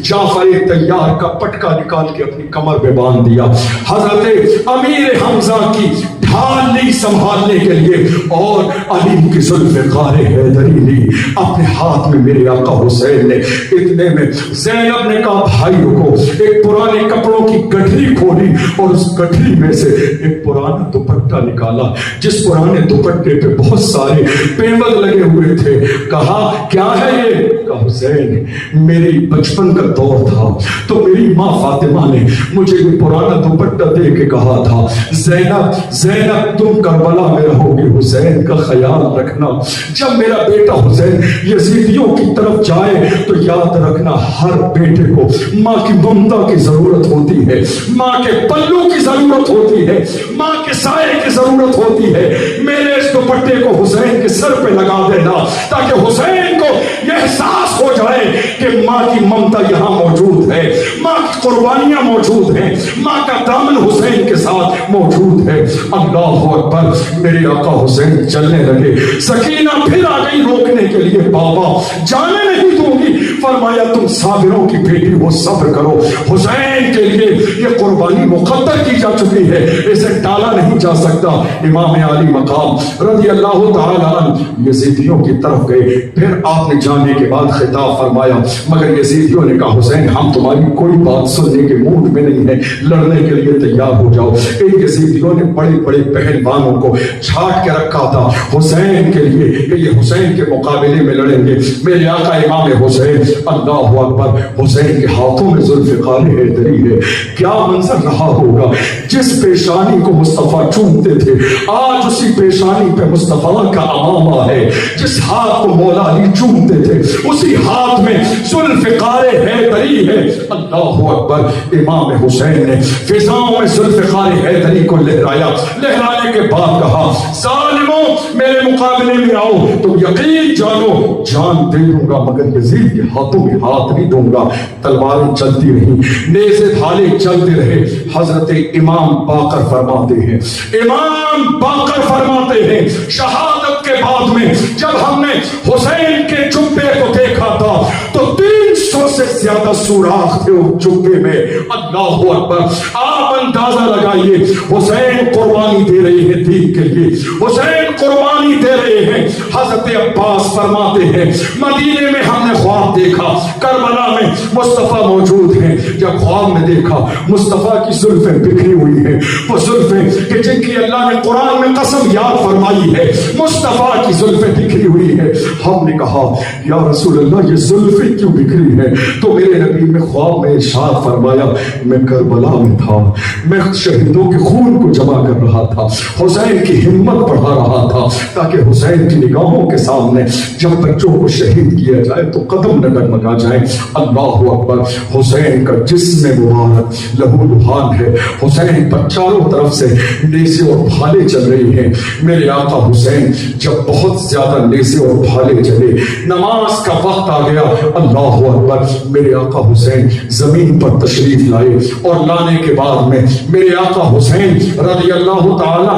جعفر تیار کا پٹکا نکال کے اپنی کمر پہ باندھ دیا. حضرت امیر حمزہ کی ڈھال لی سنبھالنے کے لیے, اور علی کی ذوالفقار حیدری لی اپنے ہاتھ میں. میرے آقا حسین نے اتنے میں زینب نے کہا بھائی رکو, ایک پرانے کپڑوں کی گٹھری کھولی اور اس گٹھری میں سے ایک پرانا دوپٹہ نکالا جس پرانے دوپٹے پہ بہت سارے پیوند لگے ہوئے تھے. کہا کیا ہے یہ؟ کہا حسین میری بچپن کا دور تھا تو میری ماں فاطمہ نے مجھے یہ پرانا دوپٹہ دے کے کہا تھا زینب تم کربلا میں رہو گی, حسین کا خیال رکھنا. جب میرا بیٹا حسین یزیدیوں کی طرف جائے تو یاد رکھنا ہر بیٹے کو ماں کی ممتا کی ضرورت ہوتی ہے, ماں کے پلو کی ضرورت ہوتی ہے, ماں کے سائے کی ضرورت ہوتی ہے. میرے اس دوپٹے کو حسین کے سر پہ لگا دینا تاکہ حسین کو یہ احساس ہو جائے کہ ماں کی ممتا یہاں موجود ہے, ماں کی قربانیاں موجود ہیں, ماں کا دامن حسین کے ساتھ موجود ہے. اللہ اکبر. میرے آقا حسین چلنے لگے. سکینہ پھر آ گئی روکنے کے لیے, بابا جانے نہیں دوں گی. فرمایا تم صابروں کی بیٹی ہو, صبر کرو. حسین کے لیے یہ قربانی مقدر کی جا چکی ہے, اسے ٹالا نہیں جا سکتا. امام علی مقام رضی اللہ تعالی عنہ یزیدیوں کی طرف گئے. پھر آپ نے جانے کے بعد خطاب فرمایا, مگر یزیدیوں نے کہا حسین ہم تمہاری کوئی بات سننے کے موڈ میں نہیں ہے, لڑنے کے لیے تیار ہو جاؤ. ایک یزیدیوں نے بڑے بڑے پہلوانوں کو چھاٹ کے رکھا تھا حسین کے لیے کہ یہ حسین کے مقابلے میں لڑیں گے. میرے آقا امام حسین, اللہ اکبر, حسین کے ہاتھوں میں ذوالفقار حیدری ہے. کیا منظر رہا ہوگا. جس پیشانی کو مصطفیٰ چومتے تھے آج اسی پیشانی پہ مصطفیٰ کا امامہ ہے. جس ہاتھ کو مولا علی چومتے تھے اسی ہاتھ میں ذوالفقار حیدری ہے. اللہ اکبر. امام حسین نے فضاؤں میں ذوالفقار حیدری کو لہرایا. لہرانے کے بعد کہا ظالموں میرے مقابلے میں آؤ, تم یقین جانو جان دے دوں گا مگر یزید کے ہاتھوں میں ہاتھ نہیں دوں گا. تلواریں چلتی رہی, نیزے بھالے چلتے رہے. حضرت امام باقر فرماتے ہیں, امام باقر فرماتے ہیں شہادت کے بعد میں جب ہم نے حسین کے جبے کو دیکھا تھا تو 300 سے زیادہ سوراخ تھے اس جبے میں. اللہ اکبر. آپ اندازہ لگائیے حسین قربانی دے رہے ہیں دین کے لیے, حسین قربانی دے رہے ہیں. حضرت عباس فرماتے ہیں مدینے میں ہم نے خواب دیکھا, کربلا میں مصطفیٰ موجود ہیں. جب خواب میں دیکھا مصطفیٰ کی زلفیں بکھری ہوئی ہیں, وہ زلفیں کہ جن کی اللہ نے قرآن میں قسم یاد فرمائی ہے, مصطفیٰ کی زلفیں بکھری ہوئی ہیں. ہم نے کہا یا رسول اللہ یہ زلفیں کیوں بکھری ہیں؟ تو میرے نبی میں خواب میں ارشاد فرمایا میں کربلا میں تھا, میں شہیدوں کے خون کو جمع کر رہا تھا, حسین کی ہمت بڑھا رہا تھا تاکہ حسین کی نگاہوں کے سامنے جب بچوں کو شہید کیا جائے تو قدم نہ ڈگمگا جائے. اللہ اکبر. حسین کا جسم مبارک لہو لہان ہے. حسین پر چاروں طرف سے نیزے اور بھالے چل رہی ہیں. میرے آقا حسین جب بہت زیادہ نیزے اور بھالے چلے, نماز کا وقت آ گیا. اللہ اکبر. میرے آقا حسین زمین پر تشریف لائے اور لانے کے بعد میں میرے آقا حسین رضی اللہ تعالی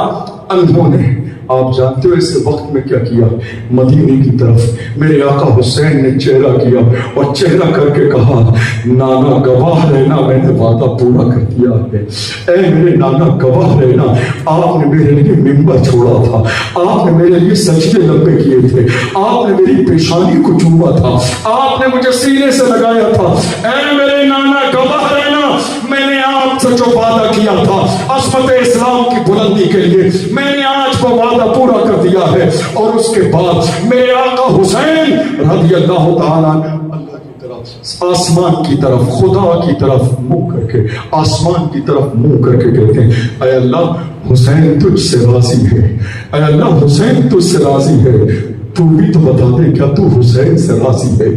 عنہ نے, آپ جانتے ہو اس وقت میں کیا کیا, مدینے کی طرف میرے آقا حسین نے چہرہ کیا اور چہرہ کر کے کہا نانا گواہ رہنا میں نے وعدہ پورا کر دیا ہے. اے میرے نانا گواہ رہنا, آپ نے میرے لیے ممبر چھوڑا تھا, آپ نے میرے لیے سجدے لمبے کیے تھے, آپ نے میری پیشانی کو چوما تھا, آپ نے مجھے سینے سے لگایا تھا. اے میرے نانا گواہ رہنا, میں نے آپ سے جو وعدہ کیا تھا عصمت اسلام کی بلندی کے لیے میں نے آج وہ وعدہ پورا کر دیا ہے. اور اس کے بعد میرے آقا حسین رضی اللہ تعالیٰ اللہ کی طرف, آسمان کی طرف, خدا کی طرف منہ کر کے, آسمان کی طرف منہ کر کے کہتے ہیں اے اللہ حسین تجھ سے راضی ہے, اے اللہ حسین تجھ سے راضی ہے, تو بھی تو بتا دے کیا تو حسین سے راضی ہے.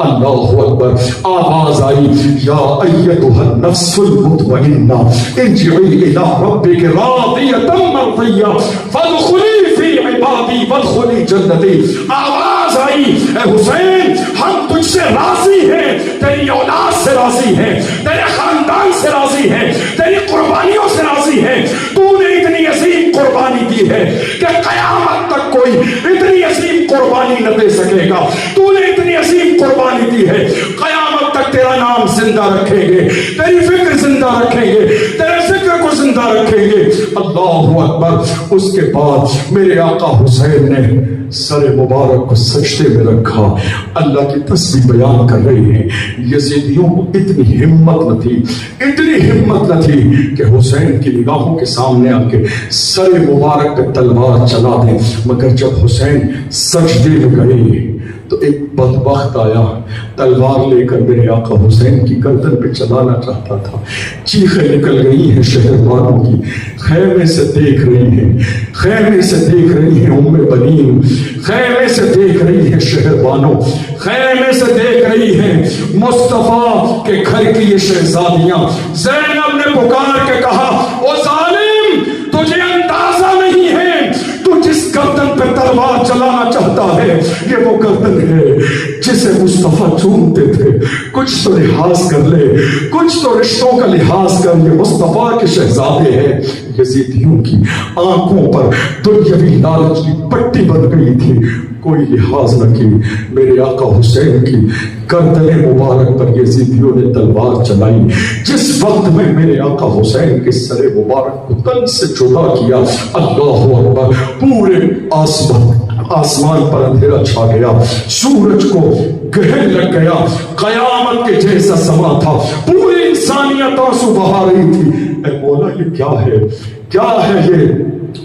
اللہ اکبر. آواز آئی یا ایتھا النفس المطمئنہ ارجعی الی ربک راضیۃ مرضیہ فادخلی فی عبادی وادخلی جنتی. آواز آواز آئی اے حسین ہم تجھ سے راضی ہیں، تیری اولاد سے راضی ہیں، تیرے خاندان سے راضی ہیں، تیری قربانیوں سے راضی ہیں، تو نے اتنی عظیم قربانی دی ہے کہ قیامت تک کوئی اتنی عظیم قربانی نہ دے سکے گا، تو نے اتنی عظیم قربانی دی ہے، قیامت تک تیرا نام زندہ رکھیں گے، تیری فکر زندہ رکھیں گے، تیرے ذکر کو زندہ رکھیں گے۔ اللہ اکبر۔ اس کے بعد میرے آقا حسین نے سر مبارک کو سجدے میں رکھا، اللہ کی تسبیح بیان کر رہے ہیں۔ یزیدیوں کو اتنی ہمت نہ تھی، اتنی ہمت نہ تھی کہ حسین کی نگاہوں کے سامنے آ کے سر مبارک پہ تلوار چلا دیں، مگر جب حسین سجدے میں گئے تو ایک بدبخت آیا، تلوار لے کر میرے آقا حسین کی گردن پہ چلانا چاہتا تھا۔ چیخیں نکل گئی ہیں شہر والوں کی، خیمے سے دیکھ رہی ہیں، خیمے سے دیکھ رہی ہیں ام بنین، خیمے سے دیکھ رہی ہیں شہر والوں، خیمے سے دیکھ رہی ہیں مصطفیٰ کے گھر کی یہ شہزادیاں۔ زینب نے پکار کے کہا او ظالم، تجھے اندازہ نہیں ہے تو جس گردن پہ تلوار چلانا چاہتا ہے یہ وہ گردن ہے جسے مصطفیٰ چومتے تھے۔ کچھ تو لحاظ کر لے، کچھ تو رشتوں کا لحاظ کر، یہ مصطفیٰ کے شہزادے ہیں۔ یزیدیوں کی آنکھوں پر دنیاوی لالچ کی پٹی بن گئی تھی، کوئی لحاظ نہ کی۔ میرے آقا حسین کی گردن مبارک پر یزیدیوں نے تلوار چلائی۔ جس وقت میں میرے آقا حسین کے سر مبارک کو تن سے جدا کیا، اللہ اکبر، پورے آسمان پر اندھیرا چھا گیا، سورج کو گرہن لگ گیا، قیامت کے جیسا سما تھا، پوری انسانیت آنسو بہا رہی تھی۔ اے مولا یہ کیا ہے، کیا ہے یہ؟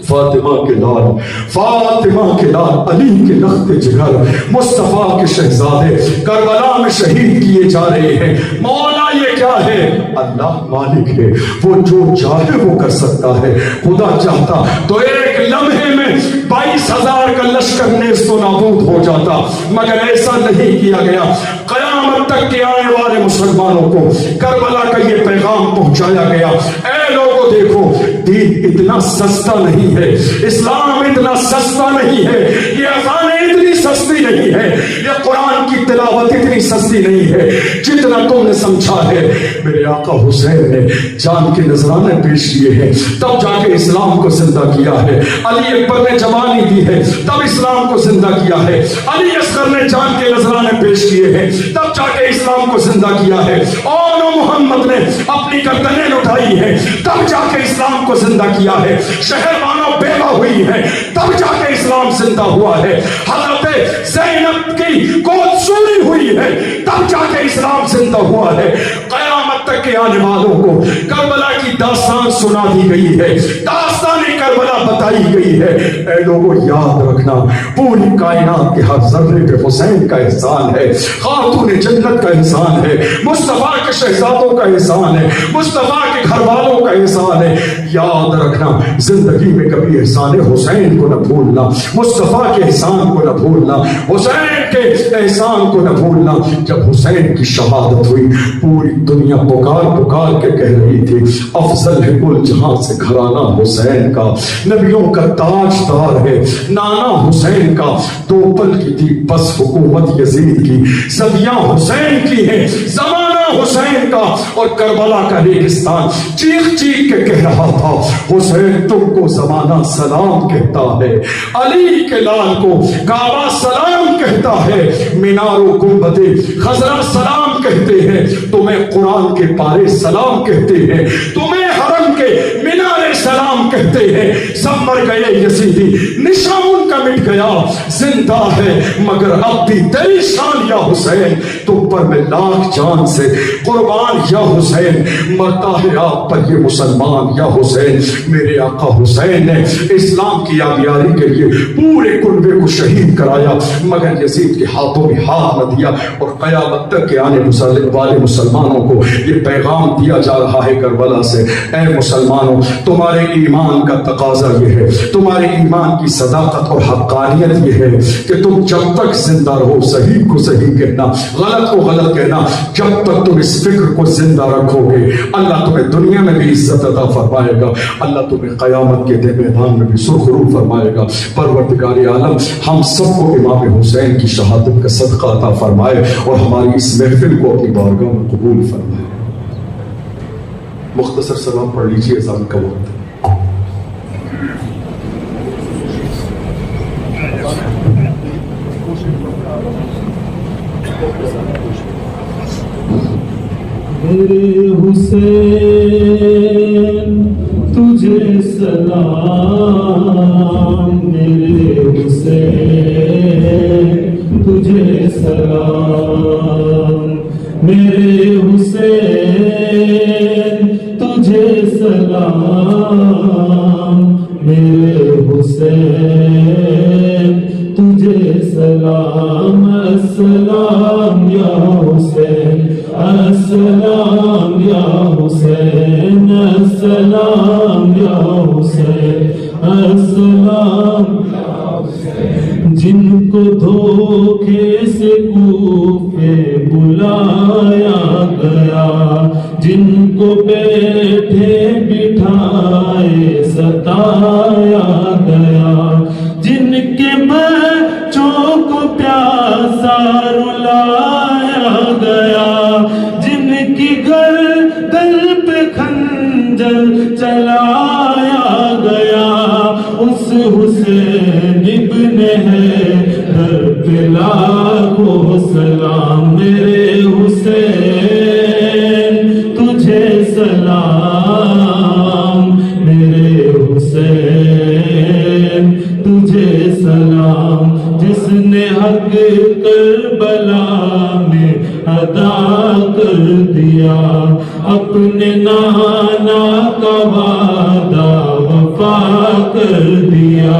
فاطمہ کے لال، فاطمہ کے لال، علی کے لخت جگر، مصطفیٰ کے شہزادے کربلا میں شہید کیے جا رہے ہیں۔ مولا یہ کیا ہے؟ اللہ مالک ہے، وہ جو چاہے وہ کر سکتا ہے۔ خدا چاہتا تو ایک لمحے میں 22,000 کا لشکر نیست و نابود ہو جاتا، مگر ایسا نہیں کیا گیا۔ قیامت تک کے آنے والے مسلمانوں کو کربلا کا یہ پیغام پہنچایا گیا، اے لوگوں دیکھو، دین اتنا سستا نہیں ہے، اسلام اتنا سستا نہیں ہے، یہ اذانیں اتنی سستی نہیں ہے، یہ قرآن کی تلاوت اتنی سستی نہیں ہے جتنا تم نے سمجھا ہے۔ میرے آقا حسین نے جان کے نذرانے پیش کیے ہیں، تب جا کے اسلام کو زندہ کیا ہے۔ علی اکبر نے جوانی دی ہے، تب اسلام کو زندہ کیا ہے۔ علی اصغر نے جان کے نذرانے پیش کیے ہیں، تب جا کے اسلام کو زندہ کیا ہے۔ اور محمد نے اپنی گردنیں اٹھائی ہیں، تب جا کے اسلام کو زندہ کیا ہے۔ شہر بانو بیوہ ہوئی ہے، تب جا کے اسلام زندہ ہوا ہے۔ حضرت زینب کی گود سوری ہوئی ہے، تب جا کے اسلام زندہ ہوا ہے۔ قیامت تک کے آنے والوں کو کربلا کی داستان سنا دی گئی ہے، داستان کربلا بتائی گئی ہے۔ اے لوگوں یاد رکھنا، پوری کائنات کے ہر ذرے پہ حسین کا احسان ہے، خاتون جنت کا احسان ہے، مصطفیٰ کے شہزادوں کا احسان ہے، مصطفیٰ کے گھر والوں کا احسان ہے۔ یاد رکھنا، زندگی میں کبھی احسان حسین کو نہ بھولنا، مصطفیٰ کے احسان کو نہ بھولنا، حسین کے احسان کو نہ بھولنا۔ جب حسین کی شہادت ہوئی، پوری دنیا پکار پکار کے کہہ رہی تھی افضل ہے کل جہاں سے گھرانہ حسین کا، نبیوں کا تاجدار ہے نانا حسین کا۔ دو پل کی تھی بس حکومت یزید کی، صدیاں حسین کی ہیں، زمانہ حسین کا، اور کربلا کا ریگستان چیخ چیخ کے کہہ رہا تھا حسین تم کو زمانہ سلام کہتا ہے، علی کے لال کو کعبہ سلام کہتا ہے، مینار و گنبد خضرا سلام کہتے ہیں، تمہیں قرآن کے پارے سلام کہتے ہیں، تمہیں حرم کے مینار سلام کہتے ہیں۔ سب مر گئے یزیدی، نشان کا مٹ گیا، زندہ ہے مگر اب بھی تیری شان یا حسین، تم پر میں لاکھ جان سے قربان یا حسین، مرتا ہے آپ پر یہ مسلمان یا حسین۔ میرے آقا حسین نے اسلام کی آبیاری کے لیے پورے کنبے کو شہید کرایا، مگر یزید کے ہاتھوں میں ہاتھ نہ دیا، اور قیامت تک کے آنے والے مسلمانوں کو یہ پیغام دیا جا رہا ہے کربلا سے، اے مسلمانوں تمہارے ایمان ایمان کا تقاضا یہ ہے، تمہارے ایمان کی صداقت اور حقانیت یہ ہے کہ تم جب تک زندہ رہو صحیح کو صحیح کہنا، غلط کو غلط کہنا، جب تک تم اس فکر کو زندہ رکھو گے اللہ تمہیں دنیا میں بھی عزت عطا فرمائے گا، اللہ تمہیں قیامت کے دن میدان میں بھی سرخرو فرمائے گا۔ پروردگار عالم ہم سب کو امام حسین کی شہادت کا صدقہ عطا فرمائے اور ہماری اس محفل کو اپنی بارگاہ میں قبول فرمائے۔ مختصر سلام پڑھ لیجیے، اذان کا وقت ہے۔ میرے حسین تجھے سلام، میرے حسین تجھے سلام، میرے حسین تجھے سلام، میرے حسین تجھے سلام، السلام یا حسین، السلام یا حسین، السلام یا حسین، السلام یا حسین۔ جن کو دھوکے سے کوفے بلایا گیا، جن کو بیٹھے بٹھائے ستایا گیا، جن کے بچوں کو پیاسا رلایا گیا، جن کی گردن پہ خنجر چلایا گیا، اس حسین ابن حیدر پہ لاکھوں سلام، میرے حسین تجھے سلام، میرے حسین تجھے سلام، جس نے حق کربلا میں ادا کر دیا، اپنے نانا کا وعدہ وفا کر دیا،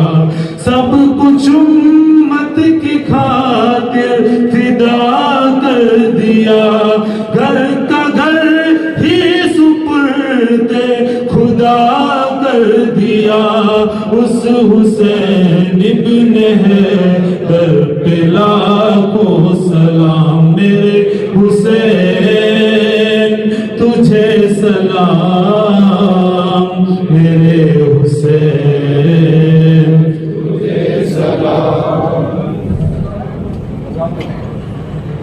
سب کچھ امت کی خاطر فدا کر دیا، گھر کا گھر ہی سپرد خدا کر دیا، اس حسین ابن حیدر پہ لاکھوں سلام، میرے حسین تجھے سلام،